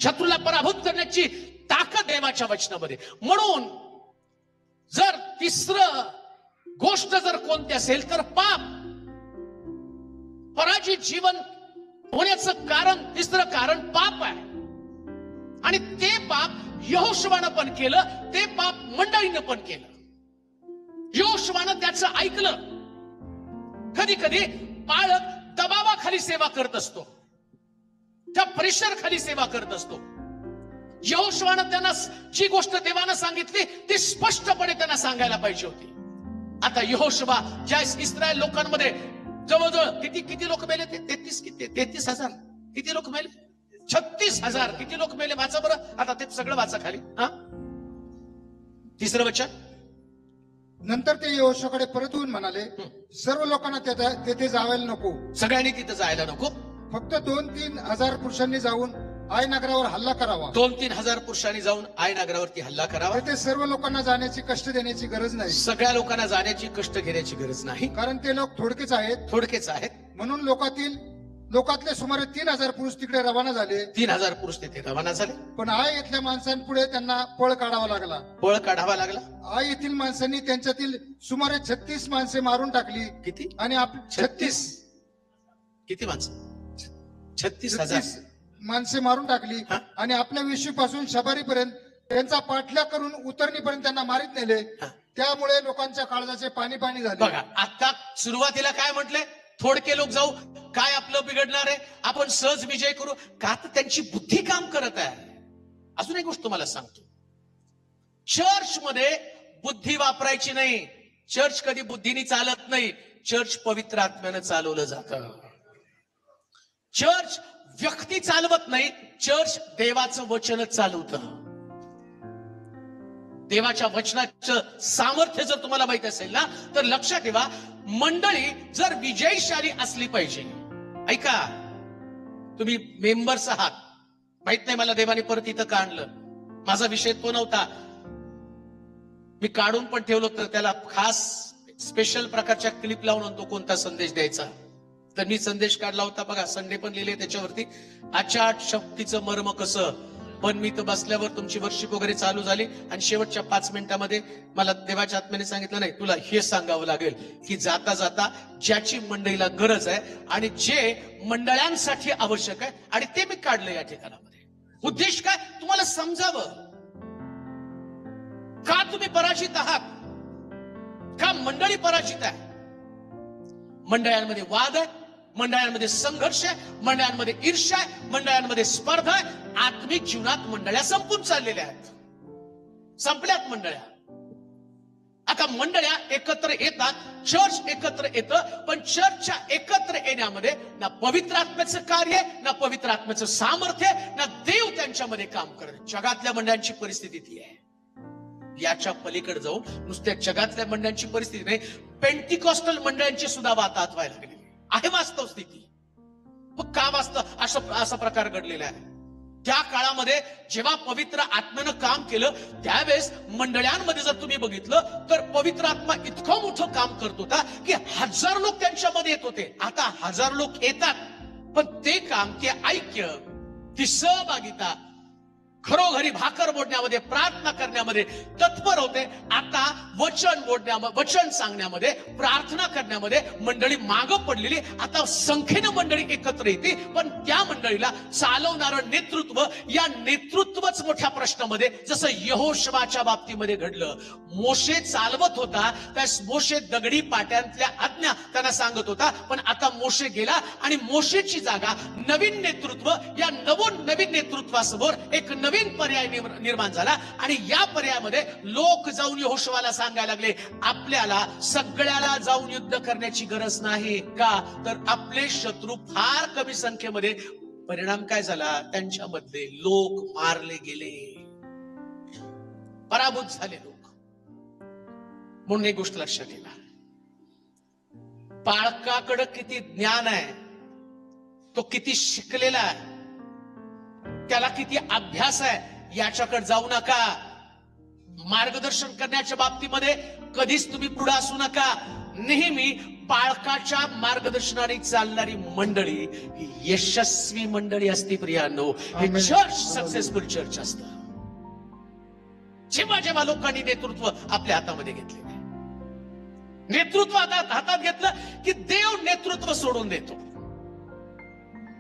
शत्रूला पराभूत करण्याची ताकद देवाच्या वचनामध्ये. म्हणून जर तिसरं गोष्ट जर कोणती असेल तर पाप. पराजित जीवन होण्याचं कारण, तिसरं कारण पाप आहे. आणि ते पाप यहोशुआनं पण केलं, ते पाप मंडळीनं पण केलं. यहोशुआनं त्याचं ऐकलं. कधी कधी पालक दबावाखाली सेवा करत असतो, त्या प्रेशर खाली सेवा करत असतो. यहोशुआनं त्यांना जी गोष्ट देवानं सांगितली ती स्पष्टपणे त्यांना सांगायला पाहिजे होती. आता यहोशुआ ज्या इस्रायल लोकांमध्ये जवळजवळ किती लोक मेले? 33,000. किती लोक मेले? 36,000. किती लोक मेले वाचा बरं. आता ते सगळं वाचा खाली. तिसरं वचन. नंतर ते यहोशुआकडे परत येऊन म्हणाले, सर्व लोकांना तेथे जायला नको. सगळ्यांनी तिथे जायला नको. फक्त 2-3 हजार पुरुषांनी जाऊन आय नगरावर हल्ला करावा. 2-3 हजार पुरुषांनी जाऊन आय नगरावरती हल्ला करावा. ते सर्व लोकांना जाण्याची कष्ट देण्याची गरज नाही. सगळ्या लोकांना जाण्याची कष्ट घेण्याची गरज नाही, कारण ते लोक थोडकेच आहेत. थोडकेच आहेत. म्हणून लोकातील लोकातले सुमारे 3000 पुरुष तिकडे रवाना झाले. 3000 पुरुष तिथे रवाना झाले. पण आई येथील माणसांपुढे त्यांना पळ काढावा लागला. पळ काढावा लागला. आई येथील माणसांनी त्यांच्यातील सुमारे 36 माणसे मारून टाकली. किती? आणि 36 किती माणसं? 36,000 माणसे मारून टाकली. आणि आपल्या वेशीपासून शबारीपर्यंत त्यांचा पाठलाग करून उतरणीपर्यंत त्यांना मारीत नेले. त्यामुळे लोकांच्या काळजाचे पाणी पाणी झाले. बघा, आता सुरुवातीला काय म्हटले? थोडके लोक जाऊ, काय आपलं बिघडणार आहे, आपण सहज विजय करू का? तर त्यांची बुद्धी काम करत आहे. अजून एक गोष्ट तुम्हाला सांगतो, चर्च मध्ये बुद्धी वापरायची नाही. चर्च कधी बुद्धीने चालत नाही. चर्च पवित्र आत्म्यानं चालवलं जातं. चर्च व्यक्ती चालवत नाही. चर्च देवाचं वचनच चालवतं. देवाच्या वचनाचं सामर्थ्य जर तुम्हाला माहित असेल ना, तर लक्षात ठेवा, मंडळी जर विजयशाली असली पाहिजे. ऐका, तुम्ही मेंबर्स आहात, माहित नाही मला देवाने परत इथं का आणलं. माझा विषय तो नव्हता. मी काढून पण ठेवलं होतं, त्याला खास स्पेशल प्रकारच्या क्लिप लावून आणतो कोणता संदेश द्यायचा. तर मी संदेश काढला होता बघा, संडे पण लिहिले त्याच्यावरती, अचाट शक्तीचं मर्म कसं. पण मी तर बसल्यावर तुमची वर्शिप वगैरे चालू झाली आणि शेवटच्या 5 मिनिटांमध्ये मला देवाच्या आत्म्याने सांगितलं, नाही तुला हे सांगावं लागेल की जाता जाता ज्याची मंडळीला गरज आहे आणि जे मंडळांसाठी आवश्यक आहे, आणि ते मी काढलं या ठिकाणामध्ये. उद्देश काय? तुम्हाला समजावं का तुम्ही पराजित आहात, का मंडळी पराजित आहे. मंडळांमध्ये वाद आहे, मंडळांमध्ये संघर्ष आहे, मंडळांमध्ये ईर्ष्या आहे, मंडळांमध्ये स्पर्धा आहे. आत्मिक जीवनात मंडळ्या संपून चाललेल्या आहेत, संपल्यात मंडळ्या. आता मंडळ्या एकत्र येतात, चर्च एकत्र येतं, पण चर्चच्या एकत्र येण्यामध्ये ना पवित्र आत्म्याचं कार्य आहे, ना पवित्र आत्म्याचं सामर्थ्य आहे, ना देव त्यांच्यामध्ये काम करत. जगातल्या मंडळांची परिस्थिती ती आहे. याच्या पलीकडे जाऊन नुसत्या जगातल्या मंडळांची परिस्थिती नाही, पेंटिकॉस्टल मंडळांची सुद्धा वाताहत व्हायला लागली आहे. वास्तव स्थिती. मग का वास्तव असा प्रकार घडलेला आहे? त्या काळामध्ये जेव्हा पवित्र आत्म्यानं काम केलं, त्यावेळेस मंडळांमध्ये जर तुम्ही बघितलं तर पवित्र आत्मा इतकं मोठं काम करत होता की 1000 लोक त्यांच्यामध्ये येत होते. आता 1000 लोक येतात, पण ते काम, ते ऐक्य, ती सहभागिता खरोखरी भाकर बोलण्यामध्ये, प्रार्थना करण्यामध्ये तत्पर होते. आता वचन सांगण्यामध्ये, प्रार्थना करण्यामध्ये मंडळी मागं पडलेली. आता संख्येनं मंडळी एकत्र येते, पण त्या मंडळीला चालवणारं नेतृत्व, या नेतृत्वच मोठ्या प्रश्नामध्ये, जसं यहोशुआच्या बाबतीमध्ये घडलं. मोशे चालवत होता, त्या मोशे दगडी पाट्यांतल्या आज्ञा त्यांना सांगत होता, पण आता मोशे गेला आणि मोशेची जागा नवीन नेतृत्व, या नवीन नेतृत्वासमोर एक नवीन पर्याय निर्माण झाला. आणि या पर्यायामध्ये लोक जाऊन यहोशुआला सांगायला लागले, आपल्याला सगळ्याला जाऊन युद्ध करण्याची गरज नाही. का? तर आपले शत्रू फार कमी संख्येमध्ये. परिणाम काय झाला? त्यांच्यामधले लोक मारले गेले, पराभूत झाले लोक. म्हणून एक गोष्ट लक्षात ठेवा, बाळकाकडे किती ज्ञान आहे, तो किती शिकलेला आहे, त्याला किती अभ्यास आहे, याच्याकडे जाऊ नका. मार्गदर्शन करण्याच्या बाबतीमध्ये कधीच तुम्ही पुढे असू नका. नेहमी बाळकाच्या मार्गदर्शनाने चालणारी मंडळी ही यशस्वी मंडळी असते. प्रियांनो, हे चर्च सक्सेसफुल चर्च असतं. जेव्हा जेव्हा लोकांनी नेतृत्व आपल्या हातामध्ये घेतले, नेतृत्व हातात घेतलं की देव नेतृत्व सोडून देतो.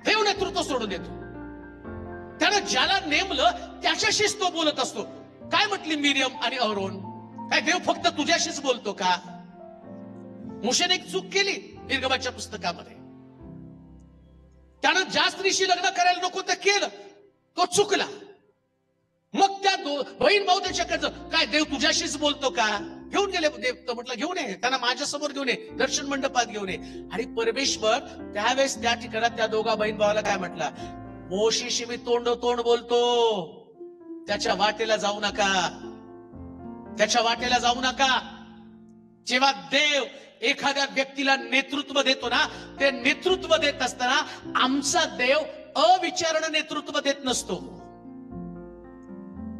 देव नेतृत्व सोडून देतो. त्यानं ज्याला नेमलं त्याच्याशीच तो बोलत असतो. काय म्हटली मिरियम आणि अहरोन? काय देव फक्त तुझ्याशीच बोलतो का? मोशेने एक चूक केली निर्गमाच्या पुस्तकामध्ये. त्यानं ज्या स्त्रीशी लग्न करायला नको ते केलं, तो चुकला. मग त्या बहीण भाऊ त्याच्याकडे, काय देव तुझ्याशीच बोलतो का? घेऊन गेले देव. तर म्हटलं घेऊन ये, त्यांना माझ्या समोर घेऊन ये, दर्शन मंडपात घेऊन ये. आणि परमेश्वर त्यावेळेस त्या ठिकाणात त्या दोघा बहीण भावाला काय म्हटला? मोशेशी मी तोंड बोलतो, त्याच्या वाटेला जाऊ नका, त्याच्या वाटेला जाऊ नका. जेव्हा देव एखाद्या व्यक्तीला नेतृत्व देतो ना, ते नेतृत्व देत असताना आमचा देव अविचारण नेतृत्व देत नसतो.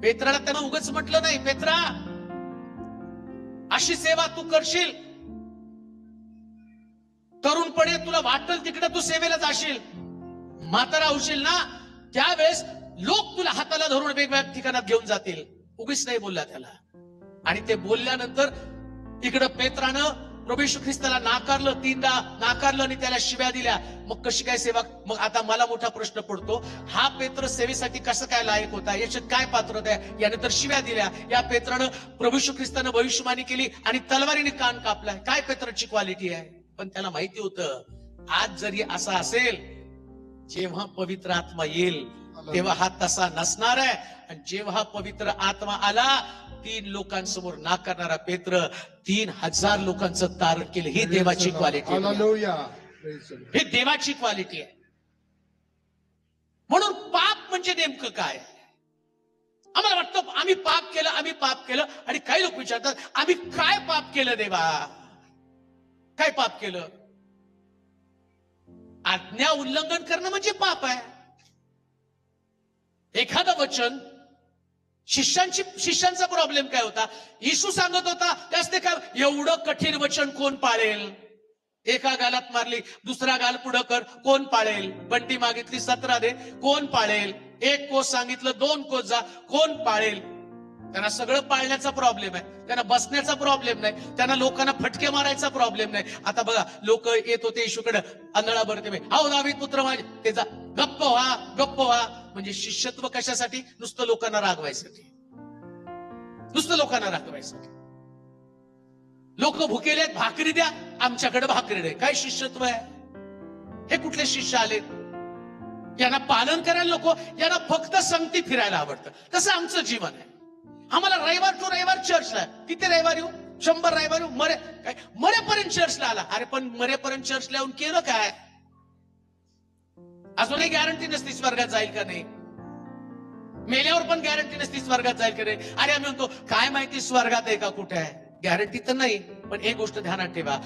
पेत्राला त्यानं उगाच म्हटलं नाही, पेत्रा अशी सेवा तू करशील, तरुणपणे तुला वाटेल तिकडे तू सेवेला जाशील, म्हातारा होशील ना त्यावेळेस लोक तुला हाताला धरून वेगवेगळ्या ठिकाणात घेऊन जातील. उगीच नाही बोलला त्याला. आणि ते बोलल्यानंतर इकडं पेत्रानं प्रभू येशू ख्रिस्ताला नाकारलं, 3दा नाकारलं आणि त्याला शिव्या दिल्या. मग कशी काय सेवा? मग आता मला मोठा प्रश्न पडतो, हा पेत्र सेवेसाठी कसं काय लायक होता? याच्यात काय पात्रता आहे? याने तर शिव्या दिल्या. या पेत्रानं प्रभू येशू ख्रिस्तानं भविष्यवाणी केली आणि तलवारीने कान कापलाय. काय पेत्राची क्वालिटी आहे? पण त्याला माहिती होतं आज जरी असा असेल, जेव्हा पवित्र आत्मा येईल तेव्हा हा तसा नसणार आहे. आणि जेव्हा पवित्र आत्मा आला, 3 लोकांसमोर नाकारणारा पेत्र 3000 लोकांचं तारण केलं. ही देवाची क्वालिटी आहे. ही देवाची क्वालिटी आहे. म्हणून पाप म्हणजे नेमकं काय? आम्हाला वाटतं आम्ही पाप केलं आणि काही लोक विचारतात आम्ही काय पाप केलं देवा? काय पाप केलं? आज्ञा उल्लंघन करणं म्हणजे पाप आहे. एखादं वचन, शिष्यांचा प्रॉब्लेम काय होता? येशू सांगत होता त्यास ते काय, एवढं कठीण वचन कोण पाळेल? एका गालात मारली, दुसरा गाल पुढं कर, कोण पाळेल? बंटी मागितली 17 दे, कोण पाळेल? 1 कोस सांगितलं 2 कोस जा, कोण पाळेल? त्यांना सगळं पाळण्याचा प्रॉब्लेम आहे, त्यांना बसण्याचा प्रॉब्लेम नाही, त्यांना लोकांना फटके मारायचा प्रॉब्लेम नाही. आता बघा लोक येत होते येशूकडे, आंधळा बरतिमै, आओ दावीद पुत्र माझे, ते जा, गप्प व्हा. म्हणजे शिष्यत्व कशासाठी? नुसतं लोकांना रागवायसाठी. लोक भुकेले, भाकरी द्या, आमच्याकडे भाकरी नाही. काय शिष्यत्व आहे? हे कुठले शिष्य आले? यांना पालन करायला नको, यांना फक्त संगती फिरायला आवडतं. तसं आमचं जीवन आहे. आम्हाला रविवार टू रविवार चर्चला, किती रविवार येऊ? 100 रविवार येऊ. मरेपर्यंत चर्चला आला. अरे पण मरेपर्यंत चर्चला येऊन केलं काय? अजूनही गॅरंटी नसती स्वर्गात जाईल का नाही. मेल्यावर पण गॅरंटी नसती स्वर्गात जाईल का नाही. अरे आम्ही म्हणतो काय माहिती स्वर्गात आहे का कुठे आहे? गॅरंटी तर नाही. पण एक गोष्ट ध्यानात ठेवा,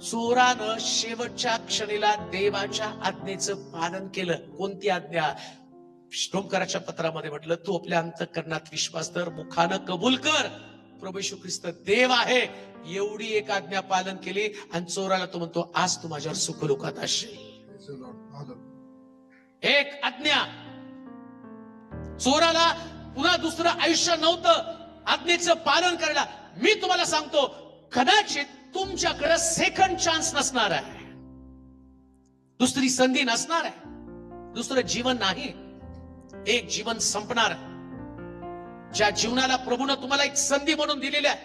चोरानं शेवटच्या क्षणीला देवाच्या आज्ञेचं पालन केलं. कोणती आज्ञा? रोमकराच्या पत्रामध्ये म्हटलं, तू आपल्या अंतःकरणात विश्वास धर, मुखानं कबूल कर, प्रभू येशू ख्रिस्त देव आहे. एवढी एक आज्ञा पालन केली आणि चोराला तो म्हणतो आज तू माझ्यावर सुखदुःखात असशील. एक आज्ञा. चोराला पुन्हा दुसरं आयुष्य नव्हतं आज्ञेचं पालन करायला. मी तुम्हाला सांगतो कदाचित तुमच्याकडे सेकंड चान्स नसणार आहे, दुसरी संधी नसणार आहे, दुसरं जीवन नाही. एक जीवन संपणार. ज्या जीवनाला प्रभूनं तुम्हाला एक संधी म्हणून दिलेली आहे.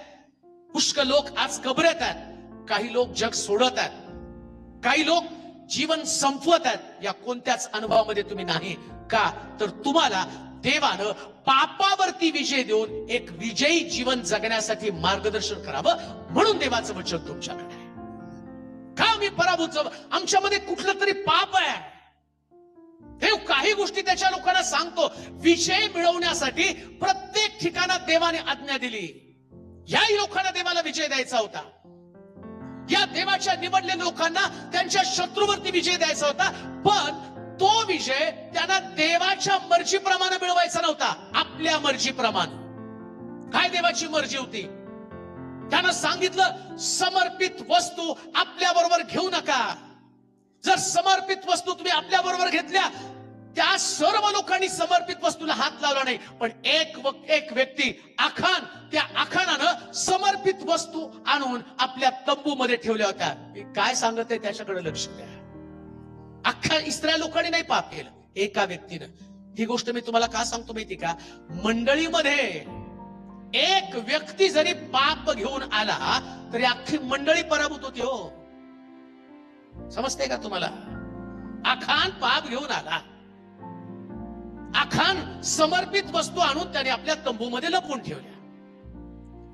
पुष्कळ लोक आज घबरत आहेत, काही लोक जग सोडत आहेत, काही लोक जीवन संपवत आहेत. या कोणत्याच अनुभवामध्ये तुम्ही नाही. का तर तुम्हाला देवानं पापावरती विजय देऊन एक विजयी जीवन जगण्यासाठी मार्गदर्शन करावं म्हणून देवाचं वचन तुमच्याकडे आहे. का मी पराभूत? आमच्यामध्ये कुठलं तरी पाप आहे. देव काही गोष्टी त्याच्या लोकांना सांगतो. विजय मिळवण्यासाठी प्रत्येक ठिकाणात देवाने आज्ञा दिली. याही लोकांना देवाला विजय द्यायचा होता. या देवाच्या निवडलेल्या लोकांना त्यांच्या शत्रूवरती विजय द्यायचा होता. पण तो विजय त्यांना देवाच्या मर्जीप्रमाणे मिळवायचा नव्हता, आपल्या मर्जीप्रमाणे. काय देवाची मर्जी होती? त्यानं सांगितलं समर्पित वस्तू आपल्या बरोबर घेऊ नका. जर समर्पित वस्तू तुम्ही आपल्या बरोबर घेतल्या, त्या सर्व लोकांनी समर्पित वस्तूला हात लावला नाही. पण एक व्यक्ती आखान, त्या आखानानं समर्पित वस्तू आणून आपल्या तंबूमध्ये ठेवल्या होत्या. काय सांगत आहे त्याच्याकडे लक्ष द्या. अख्ख्या इस्रायल लोकांनी नाही पाप केलं, एका व्यक्तीनं. ही गोष्ट मी तुम्हाला का सांगतो माहिती का? मंडळीमध्ये एक व्यक्ती जरी पाप घेऊन आला तरी अख्खी मंडळी पराभूत होती. हो, समजते का तुम्हाला? आखान पाप घेऊन आला, आखान समर्पित वस्तू आणून त्याने आपल्या तंबूमध्ये लपवून ठेवल्या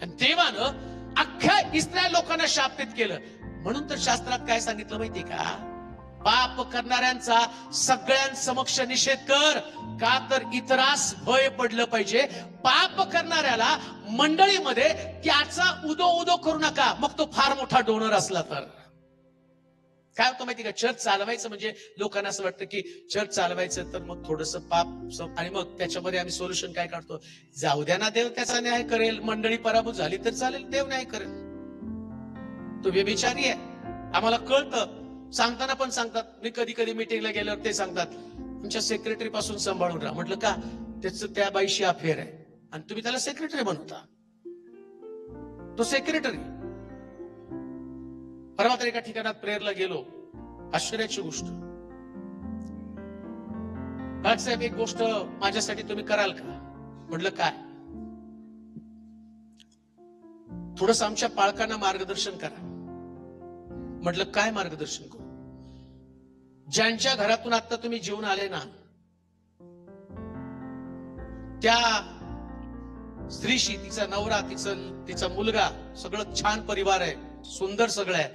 आणि देवानं अख्ख्या इस्रायल लोकांना शापित केलं. म्हणून तर शास्त्रात काय सांगितलं माहिती का? पाप करणाऱ्यांचा सगळ्यांसमक्ष निषेध कर, का तर इतरास भय पडलं पाहिजे. पाप करणाऱ्याला मंडळीमध्ये त्याचा उदो करू नका, मग तो फार मोठा डोनर असला तर. काय होतं माहिती का? चर्च चालवायचं म्हणजे लोकांना असं वाटतं की चर्च चालवायचं तर मग थोडस पाप, आणि मग त्याच्यामध्ये आम्ही सोल्युशन काय काढतो? जाऊ द्या ना, देव त्याचा न्याय करेल. मंडळी पराभूत झाली तर चालेल, देव न्याय करेल. तो व्यभिचारी आहे, आम्हाला कळतं. सांगताना पण सांगतात, मी कधी कधी मीटिंगला गेल्यावर ते सांगतात, तुमच्या सेक्रेटरी पासून सांभाळून राहा. म्हटलं का? त्याचं त्या बाईशी अफेअर आहे आणि तुम्ही त्याला सेक्रेटरी बनवता. तो सेक्रेटरी. परवा तर एका ठिकाणात प्रेयरला गेलो, आश्चर्याची गोष्ट. साहेब, एक गोष्ट माझ्यासाठी तुम्ही कराल का? म्हटलं काय? थोडस आमच्या पालकांना मार्गदर्शन करा. म्हटलं काय मार्गदर्शन करू? ज्यांच्या घरातून आता तुम्ही जेवून आले ना, त्या स्त्रीशी, तिचा नवरा, तिचा मुलगा, सगळं छान परिवार आहे, सुंदर सगळं आहे,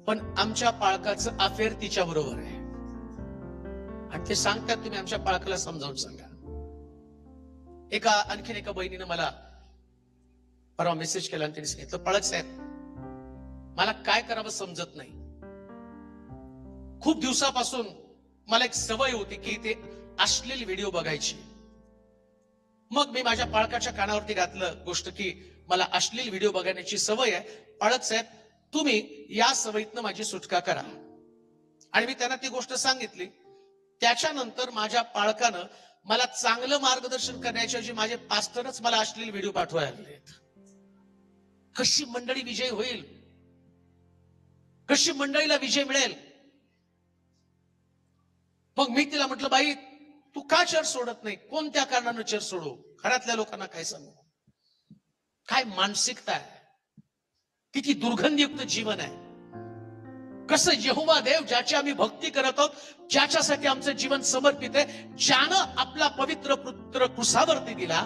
पण आमच्या पालकाचं अफेअर तिच्या बरोबर आहे. आणि ते सांगतात, तुम्ही आमच्या पालकाला समजावून सांगा. आणखीन एका बहिणीनं मला परवा मेसेज केला आणि त्यांनी सांगितलं, पाळक साहेब, मला काय करावं समजत नाही. खूप दिवसापासून मला एक सवय होती की ते अश्लील व्हिडिओ बघायची. मग मी माझ्या पालकाच्या कानावरती घातलं गोष्ट की मला अश्लील व्हिडिओ बघण्याची सवय आहे. पाळक साहेब, तुम्ही या सवयीतनं माझी सुटका करा. आणि मी त्यांना ती गोष्ट सांगितली. त्याच्यानंतर माझ्या पालकानं मला चांगलं मार्गदर्शन करण्याच्या ऐवजी माझे पास्टरच मला अश्लील व्हिडिओ पाठवायला लागलेत. कशी मंडळी विजय होईल? कशी मंडळीला विजय मिळेल? मग मी तिला म्हटलं, बाई तू का चर्च सोडत नाही? कोणत्या कारणानं चर्च सोडू? घरातल्या लोकांना काय सांगू? काय मानसिकता आहे? किती दुर्गंधयुक्त जीवन आहे? कसं यहोवा देव, ज्याची आम्ही भक्ती करत आहोत, ज्याच्यासाठी आमचं जीवन समर्पित आहे, ज्यानं आपला पवित्र पुत्र क्रुसावरती दिला,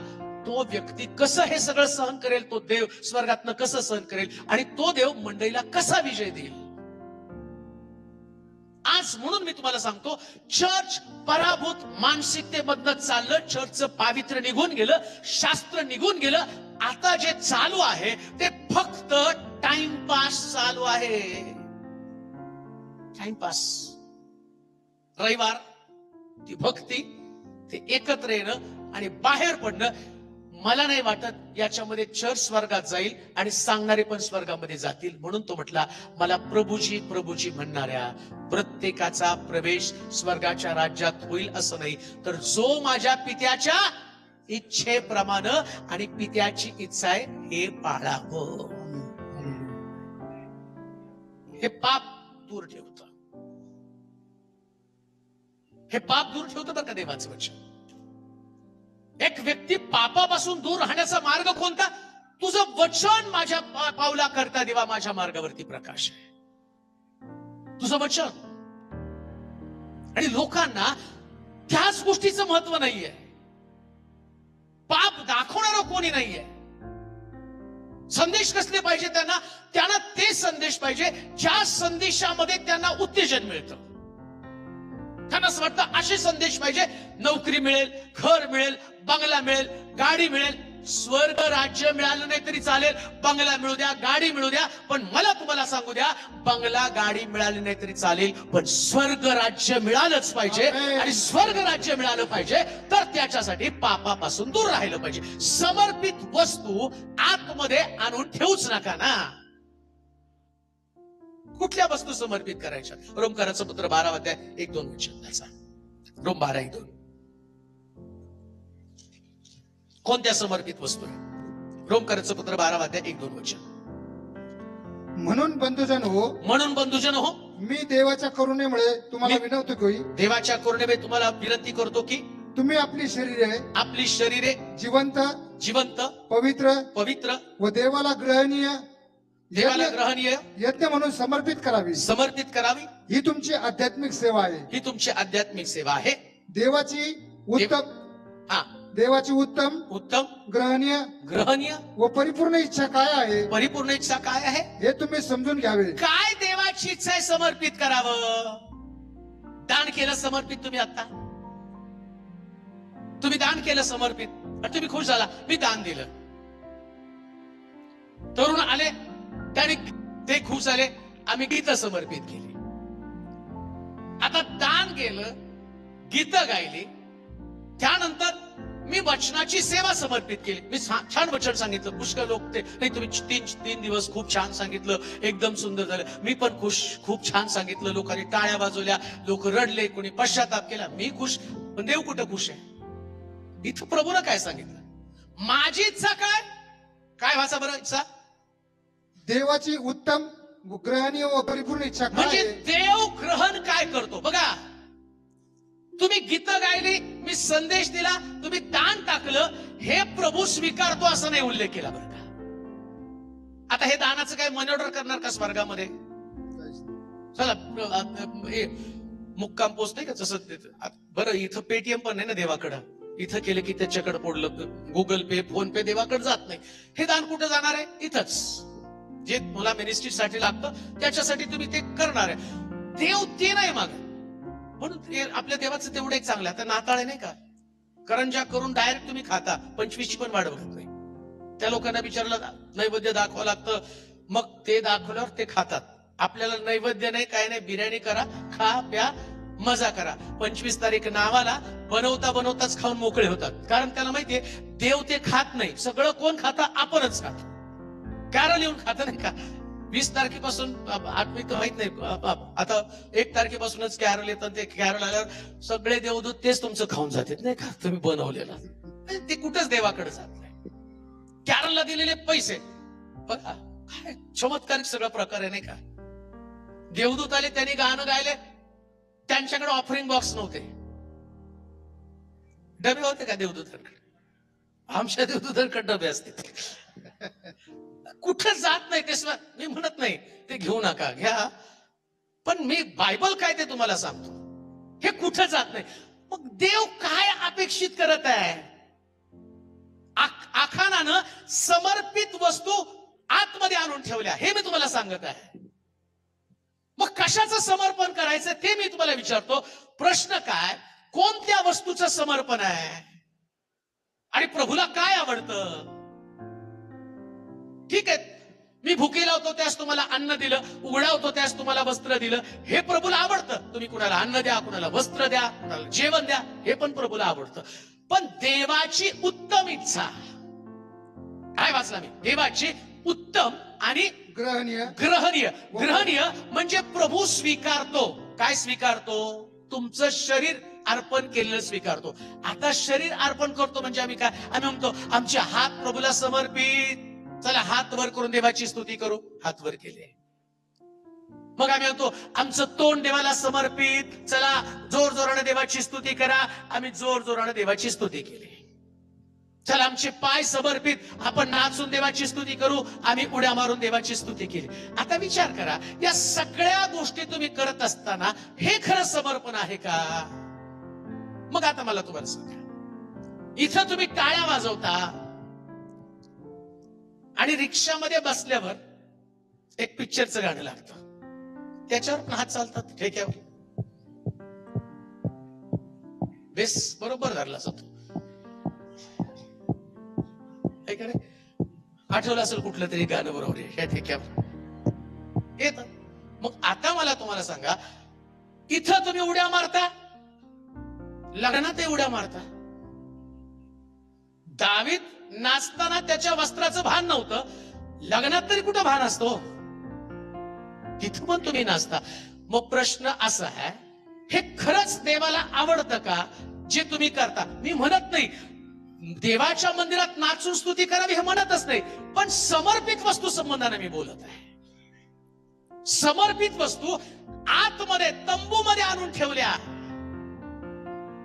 तो व्यक्ती कसं हे सगळं सहन करेल? तो देव स्वर्गातनं कसं सहन करेल? आणि तो देव मंडळीला कसा विजय देईल? आज म्हणून मी तुम्हाला सांगतो, चर्च पराभूत मानसिकतेमधनं चाललं. चर्चचं पावित्र्य निघून गेलं, शास्त्र निघून गेलं. आता जे चालू आहे ते फक्त टाइमपास चालू आहे. टाइमपास. रविवार, ती भक्ती, ते एकत्र येणं आणि बाहेर पडणं, मला नाही वाटत याच्यामध्ये चर्च स्वर्गात जाईल आणि सांगणारे पण स्वर्गामध्ये जातील. म्हणून तो म्हटला, मला प्रभूजी प्रभूजी म्हणणाऱ्या प्रत्येकाचा प्रवेश स्वर्गाच्या राज्यात होईल असं नाही, तर जो माझ्या पित्याच्या इच्छेप्रमाणे, आणि पित्याची इच्छा आहे हे पाळावं. हे पाप दूर ठेवतं. हे पाप दूर ठेवतं बरं का देवाचं वचन. एक व्यक्ती पापापासून दूर राहण्याचा मार्ग कोणता? तुझं वचन माझ्या पावला करता देवा, माझ्या मार्गावरती प्रकाश आहे तुझं वचन. आणि लोकांना त्याच गोष्टीचं महत्व नाहीये. पाप दाखवणारं कोणी नाहीये. संदेश कसले पाहिजे त्यांना ते संदेश पाहिजे ज्या संदेशामध्ये त्यांना उत्तेजन मिळतं. त्यांना असं वाटतं असे संदेश पाहिजे, नोकरी मिळेल, घर मिळेल, बंगला मिळेल, गाडी मिळेल. स्वर्ग राज्य मिळालं नाही तरी चालेल, बंगला मिळू द्या, गाडी मिळू द्या, पण मला तुम्हाला सांगू द्या, बंगला गाडी मिळाली नाही तरी चालेल, पण स्वर्ग राज्य मिळालंच पाहिजे. आणि स्वर्ग राज्य मिळालं पाहिजे तर त्याच्यासाठी पापापासून दूर राहिलं पाहिजे. समर्पित वस्तू आतमध्ये आणून ठेवूच नका ना. कुठल्या वस्तू समर्पित करायच्या? रोमकाराचं पत्र 12 अध्याय 1-2 वचन त्याचा. रोम 12:1-2. कोणत्या समर्पित वस्तू आहे? रोमकाराचं पत्र 12 अध्याय 1-2 वचन. म्हणून बंधुजन हो, मी देवाच्या करुणेमुळे तुम्हाला विनवतो की, देवाच्या करुणेमुळे तुम्हाला विनंती करतो की तुम्ही आपली शरीरे जिवंत पवित्र व देवाला ग्रहणीय यज्ञ म्हणून समर्पित करावी. ही तुमची आध्यात्मिक सेवा आहे. देवाची उत्तम ग्रहणीय व परिपूर्ण इच्छा काय आहे हे तुम्ही समजून घ्यावे. काय देवाची इच्छा आहे? समर्पित करावं. दान केलं समर्पित. तुम्ही दान केलं समर्पित, तुम्ही खुश झाला, मी दान दिलं. तरुण आले, त्याने ते खुश झाले, आम्ही गीत समर्पित केली. आता दान केलं, गीत गायली, त्यानंतर मी वचनाची सेवा समर्पित केली. मी छान वचन सांगितलं, पुष्कळ लोक ते नाही तुम्ही तीन दिवस खूप छान सांगितलं, एकदम सुंदर झालं. मी पण खुश, खूप छान सांगितलं, लोकांनी टाळ्या वाजवल्या, लोक रडले, कोणी पश्चाताप केला. मी खुश, पण देव कुठं खुश आहे? इथं प्रभूनं काय सांगितलं? माझी इच्छा काय काय व्हायचा बरं? इच्छा देवाची उत्तम ग्रहणीय व परिपूर्ण इच्छा म्हणजे देव ग्रहण काय करतो बघा. तुम्ही गीत गायली, मी संदेश दिला, तुम्ही दान टाकलं, हे प्रभू स्वीकारतो असं नाही उल्लेख केला बरं का. आता हे दानाचं काय मनी ऑर्डर करणार का स्वर्गामध्ये? चला मुक्काम पोस्ट नाही का तसं. बरं इथं पेटीएम पण नाही ना देवाकडं. इथं केलं की त्याच्याकडे पडलं, गुगल पे, फोन पे देवाकडे जात नाही. हे दान कुठं जाणार आहे? इथंच. जे मला मिनिस्ट्रीसाठी लागतं त्याच्यासाठी तुम्ही ते करणार आहे. देव ते नाही मागत. म्हणून आपल्या देवाचं तेवढं एक चांगलं. आता नाताळ नाही का, करंजा करून डायरेक्ट तुम्ही खाता, 25ची पण वाढ बघत नाही. त्या लोकांना विचारलं नैवेद्य दाखवावं लागतं, मग ते दाखवल्यावर ते खातात. आपल्याला नैवेद्य नाही, काय नाही, बिर्याणी करा, खा प्या, मजा करा. 25 तारीख नावाला बनवता बनवताच खाऊन मोकळे होतात. कारण त्याला माहितीये देव ते खात नाही. सगळं कोण खाता? आपणच खातो. कॅरल येऊन खात नाही का? 20 तारखेपासून आठवी तर माहित नाही, आता 1 तारखेपासूनच कॅरल येतात. ते कॅरल आल्यावर सगळे देवदूत तेच तुमचं खाऊन जातात नाही का, तुम्ही बनवलेलं. ते कुठंच देवाकडे जात नाही. कॅरलला दिलेले पैसे बघा, काय चमत्कारिक सगळा प्रकार आहे नाही का. देवदूत आले, त्यांनी गाणं गायले, त्यांच्याकडे ऑफरिंग बॉक्स नव्हते, डबे होते का देवदूतांकडे? आमच्या देवदूतांकडे डबे असते. कुठं जात नाही ते. मी म्हणत नाही ते घेऊ नका, घ्या, पण मी बायबल काय ते तुम्हाला सांगतो. हे कुठं जात नाही. मग देव काय अपेक्षित करत आहे? आखानानं समर्पित वस्तू आतमध्ये आणून ठेवल्या, हे मी तुम्हाला सांगत आहे. मग कशाचं समर्पण करायचं ते मी तुम्हाला विचारतो. प्रश्न काय? कोणत्या वस्तूचं समर्पण आहे? आणि प्रभूला काय आवडतं? ठीक आहे, मी भुकेला होतो त्यास तुम्हाला अन्न दिलं, उघडा होतो त्यास तुम्हाला वस्त्र दिलं, हे प्रभूला आवडतं. तुम्ही कुणाला अन्न द्या, कुणाला वस्त्र द्या, कुणाला जेवण द्या, हे पण प्रभूला आवडतं. पण देवाची उत्तम इच्छा काय वाचला मी? देवाची उत्तम आणि ग्रहणीय म्हणजे प्रभू स्वीकारतो. काय स्वीकारतो? तुमचं शरीर अर्पण केलेलं स्वीकारतो. आता शरीर अर्पण करतो म्हणजे आम्ही काय? आम्ही म्हणतो आमचे हात प्रभूला समर्पित, चला हात वर करून देवाची स्तुती करू. हात वर केले. मग आम्ही म्हणतो आमचं तोंड देवाला समर्पित, चला जोर जोराने देवाची स्तुती करा. आम्ही जोर जोराने देवाची स्तुती केली. चला आमचे पाय समर्पित, आपण नाचून देवाची स्तुती करू. आम्ही उड्या मारून देवाची स्तुती केली. आता विचार करा, या सगळ्या गोष्टी तुम्ही करत असताना हे खरं समर्पण आहे का? मग आता मला तुम्हाला सांगा, इथं तुम्ही टाळ्या वाजवता आणि रिक्षामध्ये बसल्यावर एक पिक्चरचं गाणं लागतं, त्याच्यावर हात चालतात ठेक्यावर. बेस बरोबर धरला जातो. आठवलं असेल कुठलं तरी गाणं बरोबर आहे, ह्या ठेक्यावर येत. मग आता मला तुम्हाला सांगा, इथं तुम्ही उड्या मारता, लग्नात उड्या मारता. दावीद नाचताना त्याच्या वस्त्राचं भान नव्हतं, लग्नात तरी कुठं भान असतो? तिथं पण तुम्ही नाचता. मग प्रश्न असा आहे, हे खरंच देवाला आवडतं का जे तुम्ही करता? मी म्हणत नाही देवाच्या मंदिरात नाचून स्तुती करावी, हे म्हणतच नाही, पण समर्पित वस्तू संबंधाने मी बोलत आहे. समर्पित वस्तू आतमध्ये तंबूमध्ये आणून ठेवल्या,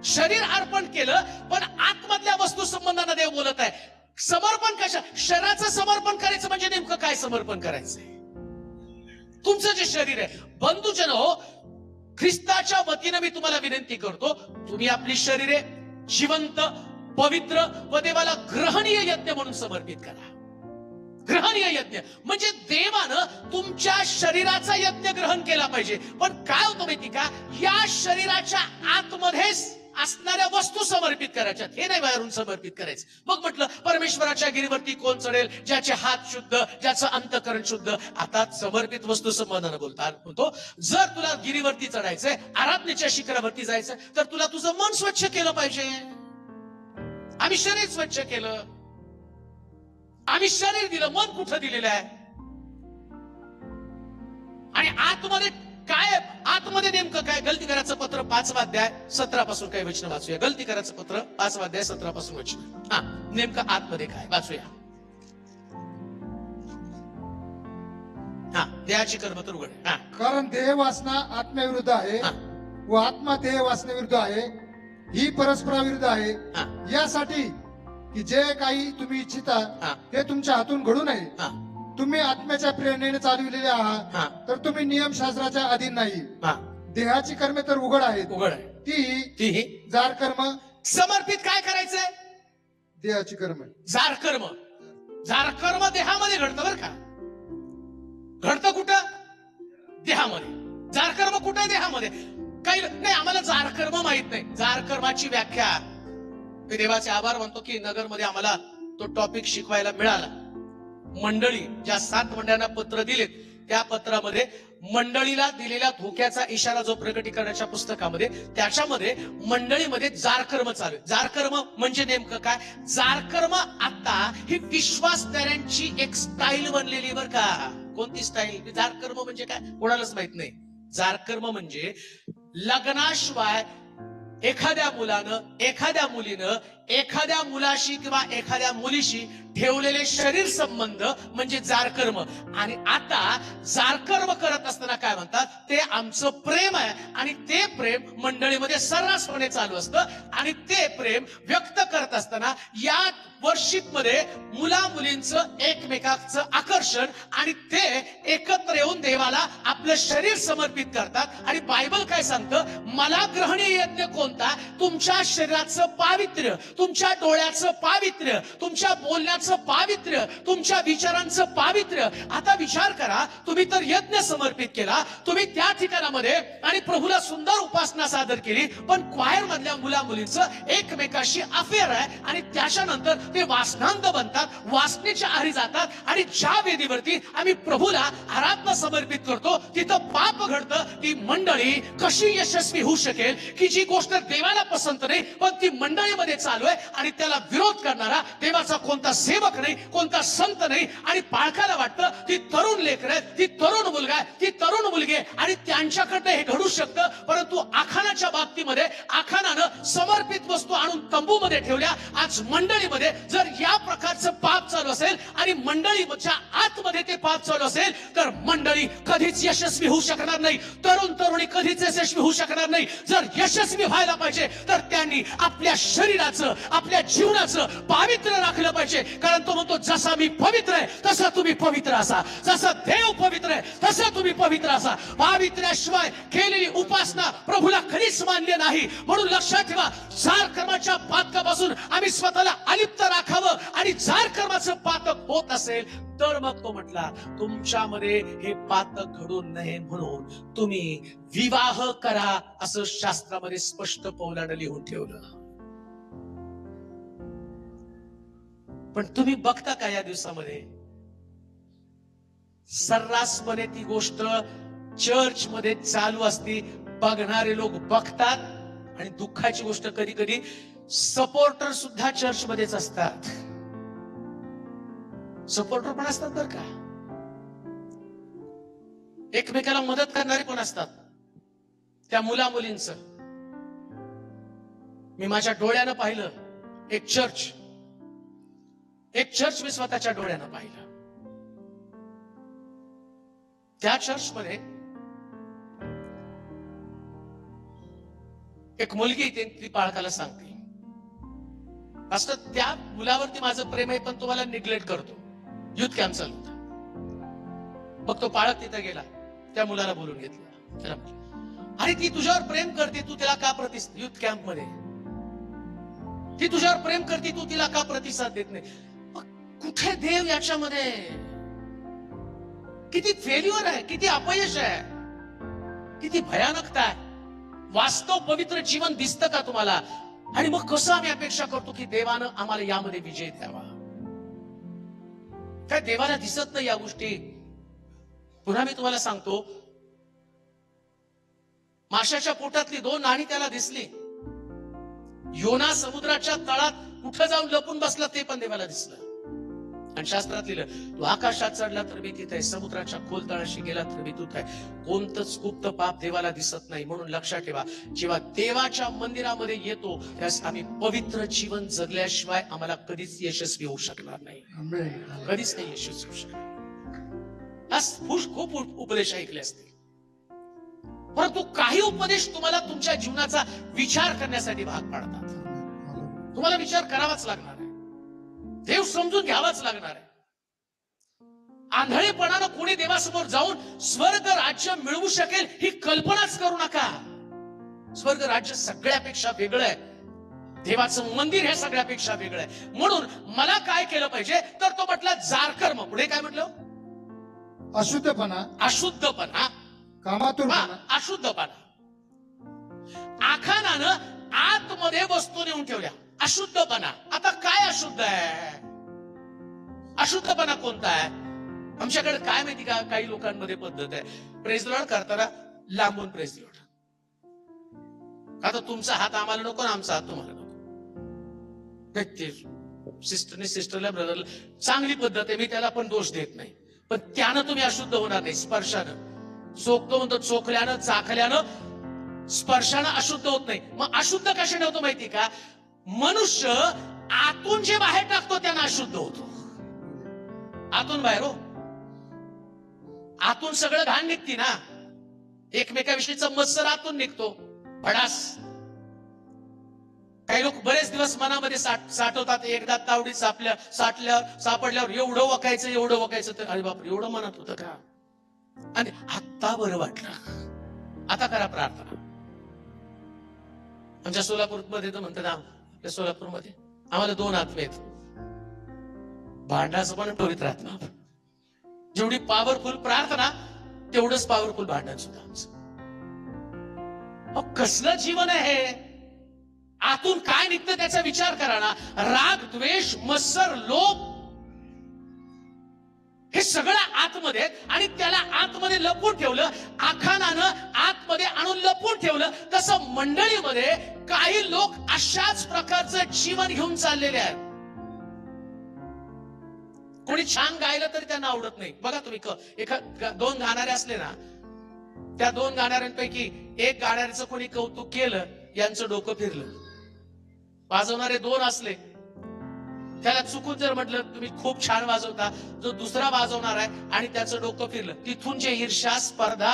शरीर अर्पण केलं, पण आतमधल्या वस्तू संबंधाने देव बोलत आहे. समर्पण कशा? शरीराचं समर्पण करायचं म्हणजे नेमकं काय समर्पण करायचंय? तुमचं जे शरीर आहे. बंधुजन हो, ख्रिस्ताच्या वतीनं मी तुम्हाला विनंती करतो, तुम्ही आपली शरीरे जिवंत, पवित्र व देवाला ग्रहणीय यज्ञ म्हणून समर्पित करा. ग्रहणीय यज्ञ म्हणजे देवानं तुमच्या शरीराचा यज्ञ ग्रहण केला पाहिजे. पण काय होतं माहिती का, या शरीराच्या आतमध्येच असणाऱ्या वस्तू समर्पित करायच्या, हे नाही बाहेरून समर्पित करायचं. मग म्हटलं परमेश्वराच्या गिरीवरती कोण चढेल? ज्याचे हात शुद्ध, ज्याचं अंतःकरण शुद्ध. आता समर्पित वस्तू संबंधानं बोलतात. म्हणतो जर तुला गिरीवरती चढायचंय, आराधनेच्या शिखरावरती जायचंय, तर तुला तुझं मन स्वच्छ केलं पाहिजे. आम्ही शरीर स्वच्छ केलं, आम्ही शरीर दिलं, मन कुठं दिलेलं आहे? आणि आतमध्ये काय? आतमध्ये नेमकं काय? गलती करायचं पत्र 5 अध्याय 17 पासून काही वचन वाचूया. गलती करायचं पत्र 5 अध्याय 17 पासून वचन. हा, नेमकं आतमध्ये काय वाचूया. हा, देहाची कर्म तर उघड. हा, कारण देह वासना आत्म्याविरुद्ध आहे व आत्मा देह वासनेविरुद्ध आहे, ही परस्पराविरुद्ध आहे. यासाठी की जे काही तुम्ही इच्छिता ते तुमच्या हातून घडू नये. तुम्ही आत्म्याच्या प्रेरणेने चालविलेले आहात, तर तुम्ही नियमशास्त्राच्या अधीन नाही. देहाची कर्मे तर उघड आहेत. उघड आहे. ती जार कर्म. समर्पित काय करायचंय? देहाची कर्म. जार कर्म. जार कर्म देहामध्ये घडतं बरं का. घडतं कुठं? देहामध्ये. जार कर्म कुठं? देहामध्ये. काही नाही, आम्हाला जार कर्म माहित नाही. जार कर्माची व्याख्या, मी देवाचे आभार मानतो की नगरमध्ये आम्हाला तो टॉपिक शिकवायला मिळाला. मंडळी ज्या 7 मंडळांना पत्र दिलेत, त्या पत्रामध्ये मंडळीला दिलेल्या धोक्याचा इशारा जो प्रकटीकरणाच्या पुस्तकामध्ये, त्याच्यामध्ये मंडळीमध्ये जारकर्म चालू आहे. जारकर्म म्हणजे नेमकं काय? जारकर्म आता ही विश्वासदारांची एक स्टाईल बनलेली बरं का. कोणती स्टाईल? जारकर्म म्हणजे काय कोणालाच माहित नाही. जारकर्म म्हणजे लग्नाशिवाय एखाद्या मुलानं, एखाद्या मुलीनं एखाद्या मुलाशी किंवा एखाद्या मुलीशी ठेवलेले शरीर संबंध म्हणजे जारकर्म. आणि आता जारकर्म करत असताना काय म्हणतात? ते आमचं प्रेम आहे. आणि ते प्रेम मंडळीमध्ये सर्रासपणे चालू असतं. आणि ते प्रेम व्यक्त करत असताना या वर्शिपमध्ये मुला मुलींचं एकमेकांचं आकर्षण, आणि ते एकत्र येऊन देवाला आपलं शरीर समर्पित करतात. आणि बायबल काय सांगतं? मला ग्रहणीय यज्ञ कोणता? तुमच्या शरीराचं पावित्र्य, तुमच्या डोळ्याचं पावित्र्य, तुमच्या बोलण्याचं पावित्र्य, तुमच्या विचारांचं पावित्र्य. आता विचार करा, तुम्ही तर यज्ञ समर्पित केला, तुम्ही त्या ठिकाणामध्ये आणि प्रभूला सुंदर उपासना सादर केली, पण क्वायर मधल्या मुला मुलींचं एकमेकाशी अफेअर आहे. आणि त्याच्यानंतर ते वासनांत बनतात, वासनेच्या आहारी जातात. आणि ज्या वेदीवरती आम्ही प्रभूला आराधना समर्पित करतो, तिथं पाप घडतं. ती मंडळी कशी यशस्वी होऊ शकेल की जी गोष्ट देवाला पसंत नाही पण ती मंडळीमध्ये चालू आहे, आणि त्याला विरोध करणारा देवाचा कोणता सेवक नाही, कोणता संत नाही. आणि पाळखाला वाटतं ती तरुण लेकर आहे, ती तरुण मुलगा आहे, ती तरुण मुलगी आहे, आणि त्यांच्याकडे हे घडू शकतं. परंतु आखानाच्या बाबतीमध्ये आखानानं समर्पित वस्तू आणून तंबूमध्ये ठेवल्या. आज मंडळीमध्ये जर या प्रकारचं पाप चालू असेल आणि मंडळीच्या आतमध्ये ते पाप चालू असेल, तर मंडळी कधीच यशस्वी होऊ शकणार नाही. तरुण तरुणी कधीच यशस्वी होऊ शकणार नाही. जर यशस्वी व्हायला पाहिजे तर त्यांनी आपल्या शरीराचं, आपल्या जीवनाचं पावित्र्य राखलं पाहिजे. कारण तो म्हणतो, जसा मी पवित्र आहे तसा तुम्ही पवित्र असा, जसा देव पवित्र आहे तसा तुम्ही पवित्र असा. पावित्र्याशिवाय केलेली उपासना प्रभूला कधीच मान्य नाही. म्हणून लक्षात ठेवा, जार कर्माच्या पातकापासून आम्ही स्वतःला अलिप्त राखावं. आणि जार कर्माचं पातक होत असेल तर मग तो म्हटला, तुमच्यामध्ये हे पातक घडू नये म्हणून तुम्ही विवाह करा, असं शास्त्रामध्ये स्पष्ट पौलानं लिहून ठेवलं. पण तुम्ही बघता का या दिवसामध्ये सर्रासपणे ती गोष्ट चर्च मध्ये चालू असते, बघणारे लोक बघतात. आणि दुःखाची गोष्ट, कधी कधी सपोर्टर सुद्धा चर्च मध्येच असतात. सपोर्टर पण असतात बरं का, एकमेकाला मदत करणारे पण असतात. त्या मुला मुलींचं मी माझ्या डोळ्यानं पाहिलं. एक चर्च मी स्वतःच्या डोळ्यानं पाहिलं. त्या चर्च मध्ये एक मुलगी ती पाळकाला सांगते, असं त्या मुलावरती माझं प्रेम आहे पण तुम्हाला निग्लेक्ट करतो. युथ कॅम्प चालू होता. मग तो पाळक तिथे गेला, त्या मुलाला बोलून घेतला. त्याला अरे ती तुझ्यावर प्रेम करते, तू तिला का प्रतिसाद? युथ कॅम्प मध्ये ती तुझ्यावर प्रेम करते, तू तिला का प्रतिसाद देत नाही? कुठे देव याच्यामध्ये? किती फेल्युअर आहे, किती अपयश आहे, किती भयानकता आहे. वास्तव पवित्र जीवन दिसतं का तुम्हाला? आणि मग कसं आम्ही अपेक्षा करतो की देवानं आम्हाला यामध्ये विजय द्यावा? काय देवाला दिसत नाही या गोष्टी? पुन्हा मी तुम्हाला सांगतो, माशाच्या पोटातली 2 नाणी त्याला दिसली. योना समुद्राच्या तळात कुठं जाऊन लपून बसला ते पण देवाला दिसलं. आणि शास्त्रात लिहिलं, तू आकाशात चढला तर मी तिथे, समुद्राच्या खोल तळाशी गेला तर मी तिथे, कोणतंच गुप्त पाप देवाला दिसत नाही. म्हणून लक्षात ठेवा, जेव्हा देवाच्या मंदिरामध्ये येतो त्यास आम्ही पवित्र जीवन जगल्याशिवाय आम्हाला कधीच यशस्वी होऊ शकणार नाही. कधीच नाही यशस्वी होऊ शकणार. आज खूप उपदेश ऐकले असतील, परंतु काही उपदेश तुम्हाला तुमच्या जीवनाचा विचार करण्यासाठी भाग पाडतात. तुम्हाला विचार करावाच लागणार आहे, देव समजून घ्यावाच लागणार आहे. आंधळेपणानं कोणी देवासमोर जाऊन स्वर्ग राज्य मिळवू शकेल ही कल्पनाच करू नका. स्वर्ग राज्य सगळ्यापेक्षा वेगळं आहे. देवाचं मंदिर हे सगळ्यापेक्षा वेगळं आहे. म्हणून मला काय केलं पाहिजे, तर तो म्हटला जारकर्म. पुढे काय म्हटलं? अशुद्धपणा, कामातून अशुद्धपणा. आखानानं आतमध्ये वस्तू नेऊन ठेवल्या. अशुद्धपणा. आता काय अशुद्ध आहे? अशुद्धपणा कोणता आहे? आमच्याकडे काय माहिती का, काही लोकांमध्ये पद्धत आहे, प्रेज लॉर्ड करताना लांबून प्रेज लॉर्ड. आता तुमचा हात आम्हाला नको ना आमचा हात तुम्हाला नको. सिस्टरने सिस्टरला, ब्रदरला, चांगली पद्धत आहे, मी त्याला पण दोष देत नाही. पण त्यानं तुम्ही अशुद्ध होणार नाही. स्पर्शानं चोखतो म्हणतो, चोखल्यानं चाखल्यानं स्पर्शानं अशुद्ध होत नाही. मग अशुद्ध कशाने होतो माहिती का? मनुष्य आतून जे बाहेर टाकतो त्यानं अशुद्ध होतो. आतून बाहेर हो, आतून सगळं घाण निघते ना. एकमेकाविषयीचा मत्सर आतून निघतो, भडास. काही लोक बरेच दिवस मनामध्ये साठवतात. एकदा तावडी सापडल्यावर एवढं वकायचं तर अरे बाप, एवढं मनात होतं का? आणि आत्ता बरं वाटलं, आता करा प्रार्थना. आमच्या सोलापूरमध्ये तर म्हणतात, आपल्या सोलापूरमध्ये आम्हाला 2 आत्मे आहेत. भांडाचं पण ठोरीत राहत ना. जेवढी पॉवरफुल प्रार्थना तेवढंच पॉवरफुल भांडण सुद्धा आमचं. कसलं जीवन आहे हे? आतून काय निघतं त्याचा विचार करा ना. राग, द्वेष, मत्सर, लोभ, हे सगळं आतमध्ये, आणि त्याला आतमध्ये लपून ठेवलं. आखानानं आतमध्ये आणून लपून ठेवलं. तसं मंडळीमध्ये काही लोक अशाच प्रकारचं जीवन घेऊन चाललेले आहेत. कोणी छान गायलं तरी त्यांना आवडत नाही. बघा तुम्ही, 2 गाणारे असले ना, त्या 2 गाणाऱ्यांपैकी एक गाणाऱ्याचं कोणी कौतुक केलं, यांचं डोकं फिरलं. वाजवणारे 2 असले, त्याला चुकून जर म्हटलं तुम्ही खूप छान वाजवता, जो दुसरा वाजवणार आहे आणि त्याचं डोकं फिरलं, तिथून जे ईर्ष्या, स्पर्धा,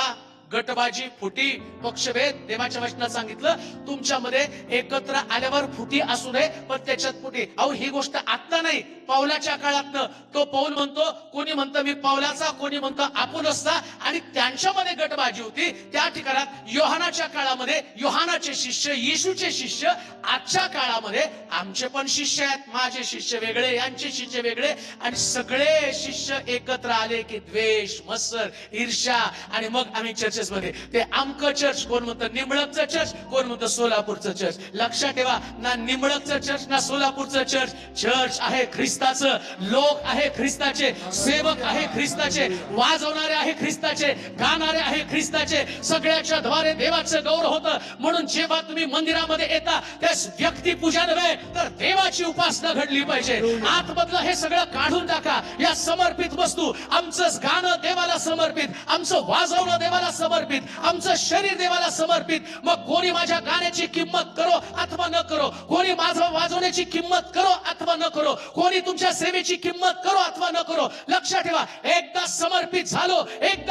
गटबाजी, फुटी, पक्षभेद, देवाच्या वचनात सांगितलं, तुमच्यामध्ये एकत्र आल्यावर फुटी असू नये, पण त्याच्यात फुटी. अहो, ही गोष्ट आता नाही, पौलाच्या काळातनं. तो पौल म्हणतो, कोणी म्हणतं मी पौलाचा, कोणी म्हणतं अपोलोसचा, आणि त्यांच्यामध्ये गटबाजी होती. त्या ठिकाणात योहानाच्या काळामध्ये योहानाचे शिष्य, येशूचे शिष्य. आजच्या काळामध्ये आमचे पण शिष्य आहेत, माझे शिष्य वेगळे, यांचे शिष्य वेगळे, आणि सगळे शिष्य एकत्र आले की द्वेष, मत्सर, ईर्ष्या. आणि मग आम्ही चर्चेस मध्ये, ते आमकं चर्च, कोण म्हणतं निंबळकचं चर्च, कोण म्हणतं सोलापूरचं चर्च. लक्षात ठेवा, ना निंबळकचं चर्च ना सोलापूरचं चर्च. चर्च आहे ख्रिस्ताचं, लोक आहे ख्रिस्ताचे, सेवक आहे ख्रिस्ताचे, वाजवणारे आहे ख्रिस्ताचे, गाणारे आहे ख्रिस्ताचे. सगळ्याच्या द्वारे देवाचं गौरव होतं. म्हणून जेव्हा तुम्ही मंदिरामध्ये येता, त्यास व्यक्तिपूजा नव्हे तर देवाची उपासना घडली पाहिजे. आतमधलं हे सगळं काढून टाका. या समर्पित वस्तू, आमचं गाणं देवाला समर्पित, आमचं वाजवणं देवाला समर्पित, आमचं शरीर देवाला समर्पित. मग कोणी माझ्या गाण्याची किंमत करो अथवा न करो, कोणी माझं वाजवण्याची किंमत करो अथवा न करो, कोणी तुमच्या सेवेची किंमत करो अथवा न करो, लक्षात ठेवा, एकदा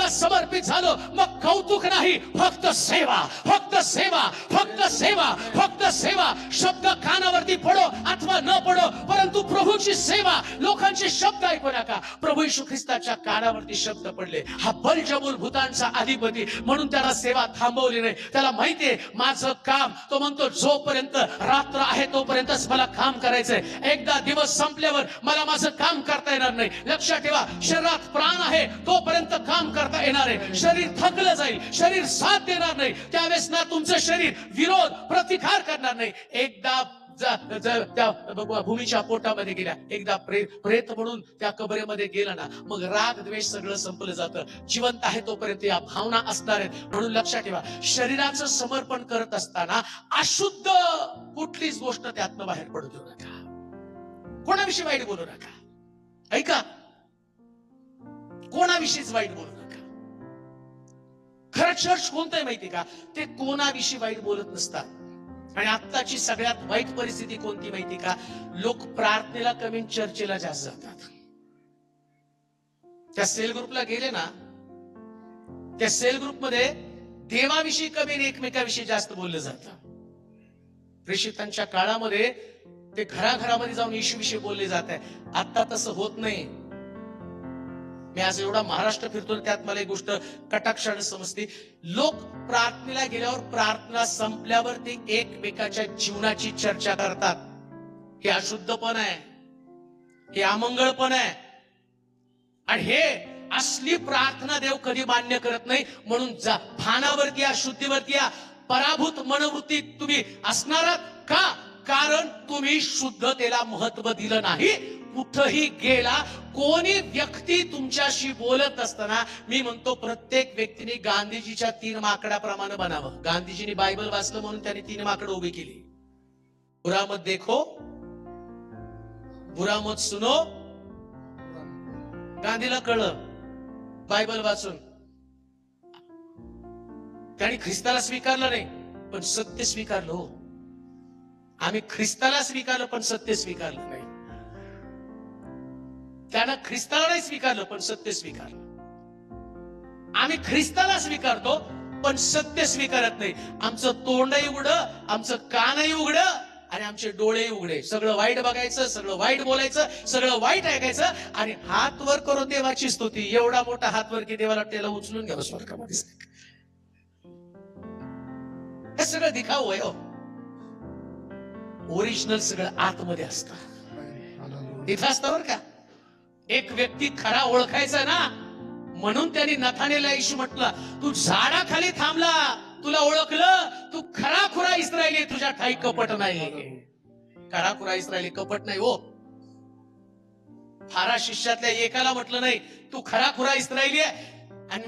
समर्पित झालो, मग कौतुक नाही, फक्त सेवा, फक्त सेवा, फक्त सेवा, फक्त सेवा. शब्द कानावरती पडो अथवा न पडो, परंतु प्रभूची सेवा. लोकांचे शब्द ऐकू नका. प्रभू येशू ख्रिस्ताच्या कानावरती शब्द पडले. हा बलजबूल भूतांचा अधिपती, म्हणून त्याला सेवा थांबवली नाही. त्याला माहितीये माझं काम, तो म्हणतो जोपर्यंत रात्र आहे तोपर्यंतच मला काम करायचंय. एकदा दिवस संपल्यावर मला माझं काम करता येणार नाही. लक्षात ठेवा, शरीरात प्राण आहे तोपर्यंत काम करता येणार आहे. शरीर थकलं जाईल, शरीर साथ देणार नाही, त्यावेळेस ना तुमचं शरीर विरोध, प्रतिकार करणार नाही. एकदा त्या भूमीच्या पोटामध्ये गेल्या, एकदा प्रेत म्हणून त्या कबरेमध्ये गेला ना, मग राग द्वेष सगळं संपलं जातं. जिवंत आहे तोपर्यंत या भावना असणार आहेत. म्हणून लक्षात ठेवा, शरीराचं समर्पण करत असताना अशुद्ध कुठलीच गोष्ट त्यातनं बाहेर पडू देऊ नका. कोणाविषयी वाईट बोलू नका. ऐका, कोणाविषयीच वाईट बोलू नका. खरं चर्च कोणतं आहे माहिती का? ते कोणाविषयी वाईट बोलत नसतात. आणि आत्ताची सगळ्यात वाईट परिस्थिती कोणती माहिती का? लोक प्रार्थनेला कमी, चर्चेला जास्त जातात. त्या सेल ग्रुपला गेले ना, त्या सेल ग्रुपमध्ये देवाविषयी कमी आणि एकमेकाविषयी जास्त बोललं जातं. प्रेषितांच्या काळामध्ये ते घराघरामध्ये जाऊन येशूविषयी बोलले जात आहे. आता तसं होत नाही. मी आज एवढा महाराष्ट्र फिरतो, त्यात मला एक गोष्ट कटाक्षाने समजते. लोक प्रार्थनेला गेल्यावर, प्रार्थना संपल्यावर ते एकमेकाच्या जीवनाची चर्चा करतात. हे अशुद्धपण आहे, हे अमंगळपण आहे. आणि हे असली प्रार्थना देव कधी मान्य करत नाही. म्हणून भानावरती या, शुद्धीवरती या, पराभूत मनवृत्ती तुम्ही असणार का? कारण तुम्ही शुद्धतेला महत्व दिलं नाही. कुठंही गेला, कोणी व्यक्ती तुमच्याशी बोलत असताना मी म्हणतो प्रत्येक व्यक्तीने गांधीजीच्या 3 माकडाप्रमाणे बनावं. गांधीजींनी बायबल वाचलं म्हणून त्यांनी 3 माकडं उभी केली. बुरा मत देखो, बुरा मत सुनो. गांधीला कळलं बायबल वाचून. त्यांनी ख्रिस्ताला स्वीकारलं नाही, पण सत्य स्वीकारलं. हो, आम्ही ख्रिस्ताला स्वीकारलं पण सत्य स्वीकारलं नाही. त्यानं ख्रिस्ताला नाही स्वीकारलं पण सत्य स्वीकारलं. आम्ही ख्रिस्ताला स्वीकारतो पण सत्य स्वीकारत नाही. आमचं तोंडही उघडं, आमचं कानही उघडं आणि आमचे डोळेही उघडे. सगळं वाईट बघायचं, सगळं वाईट बोलायचं, सगळं वाईट ऐकायचं आणि हात वर करून देवाची स्तुती. एवढा मोठा हात वर की देवाला त्याला उचलून घ्यावं स्वर्गामध्ये. हे सगळं दिखाऊ आहे. ओरिजिनल सगळं आतमध्ये असतं. इथं असतं बरं का. एक व्यक्ती खरा ओळखायचा ना, म्हणून त्यांनी नथानेला येशू म्हटलं, तू झाडाखाली थांबला, तुला ओळखलं, तू खरा खुरा इस्रायली, तुझ्या ठाई कपट नाही. खरा खुरा इस्रायली कपट नाही. हो, 12 शिष्यातल्या एकाला म्हटलं नाही तू खरा खुरा इस्रायली आहे. आणि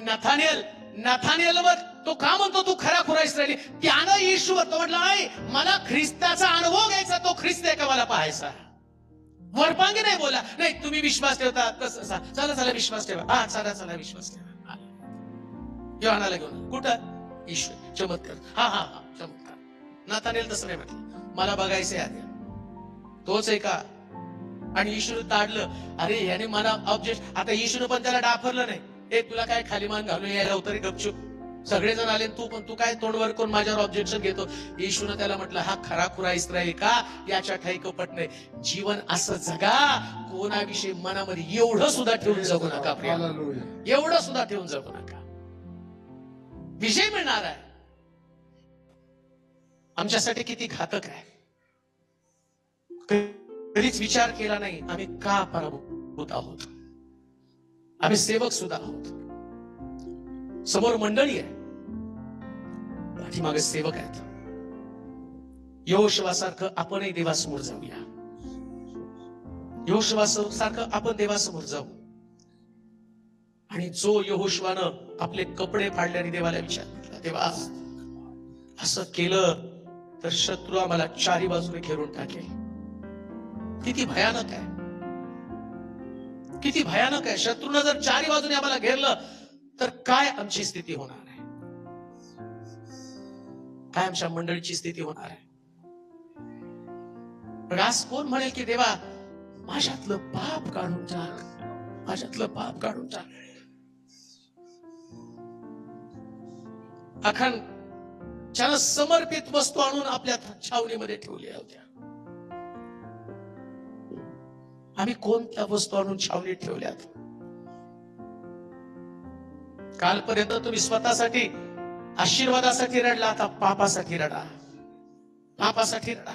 नथानेलवर तो का म्हणतो तू खरा खुरा इस्रायली? त्यानं येशूवर तो म्हटलं नाही, मला ख्रिस्ताचा अनुभव घ्यायचा, तो ख्रिस्त आहे का मला पाहायचा. वरपांगी नाही बोला. नाही, तुम्ही विश्वास ठेवता तसं, चला विश्वास ठेवा. हा, चला विश्वास ठेवा. योहानाला घेऊन कुठं? ईश्वर चमत्कार. हा चमत्कार. नाथानेल तसं नाही म्हटलं, मला बघायचंय आधी. तोच आहे का? आणि ईश्वर ताडलं. अरे याने मला ऑब्जेक्ट. आता ईश्वर पण त्याला डाफरलं नाही. ए, तुला काय खाली मान घालून यायला उतरी गपचूप. सगळेजण आले, तू काय तोंडवर करून माझ्यावर ऑब्जेक्शन घेतो. येशूने त्याला म्हटलं, हा खरा खुरा इस्रायल का? याच्या ठाई कपट नाही. जीवन असं जगा, कोणाविषयी मनामध्ये एवढं सुद्धा ठेवून जगू नका. एवढं सुद्धा ठेवून जगू नका. विजय मिळणार आहे. आमच्यासाठी किती घातक आहे. कधीच विचार केला नाही आम्ही का पराभूत आहोत. आम्ही सेवक सुद्धा आहोत. समोर मंडळी आहे, पाठीमागे सेवक आहेत. यहोशुवासारखं आपणही देवासमोर जाऊया. यहोशुवासारखं आपण देवासमोर जाऊ. आणि जो यहोशुवानं आपले कपडे फाडल्याने देवाला विचारलं, देवा असं केलं तर शत्रू आम्हाला 4 बाजूने घेरून टाकेल. किती भयानक आहे, किती भयानक आहे. शत्रूनं जर 4 बाजूने आम्हाला घेरलं तर काय आमची स्थिती होणार आहे? काय आमच्या मंडळीची स्थिती होणार आहे? आज कोण म्हणेल की देवा माझ्यातलं पाप काढून टाक, माझ्यातलं पाप काढून टाक. अखंड समर्पित वस्तू आणून आपल्या छावणीमध्ये ठेवल्या होत्या. आम्ही कोणत्या वस्तू आणून छावणीत ठेवल्यात? कालपर्यंत तुम्ही स्वतःसाठी आशीर्वादासाठी रडला, आता पापासाठी रडा. पापासाठी रडा.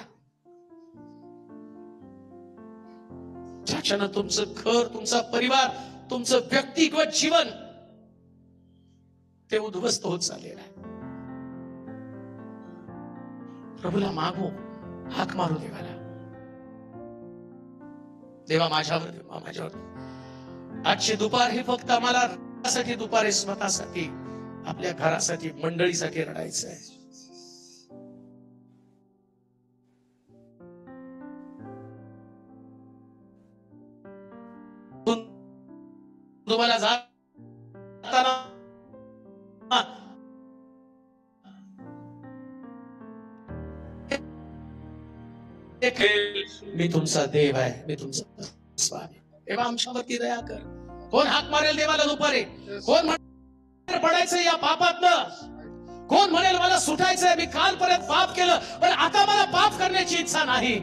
ज्याच्यानं तुमचं घर, तुमचा परिवार, तुमचं व्यक्तिगत जीवन ते उद्ध्वस्त होत चाललेलं आहे. प्रभूला मागू, हाक मारू देवाला, देवा माझ्यावर, देवा माझ्यावर. आजची दुपार ही फक्त आम्हाला साठी दुपार आहे, स्वतःसाठी, आपल्या घरासाठी, मंडळीसाठी रडायचं आहे. तुम्हाला जाताना मी तुमचा देव आहे, मी तुमचा स्वामी, तेव्हा आमच्यावरती दया कर. कोण हाक मारेल देवाला दुपारी? कोण म्हणेल पडायचं या पापातनं? कोण म्हणेल मला सुटायचंय, मी कालपर्यंत पाप केलं पण आता मला पाप करण्याची इच्छा नाही?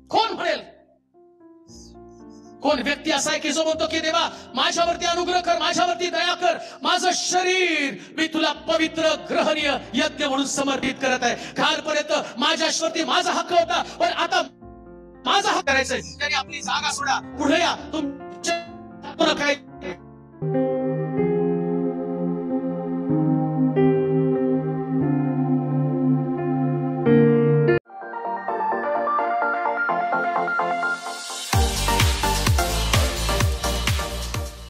कोण म्हणेल? कोण व्यक्ती असा आहे की जो म्हणतो की देवा माझ्यावरती अनुग्रह कर, माझ्यावरती दया कर, माझं शरीर मी तुला पवित्र ग्रहणीय यज्ञ म्हणून समर्पित करत आहे. कालपर्यंत माझ्यावरती माझा हक्क होता पण आता माझा हक्क करायचंय. तरी आपली जागा सोडा, पुढे या, तुमच्या काय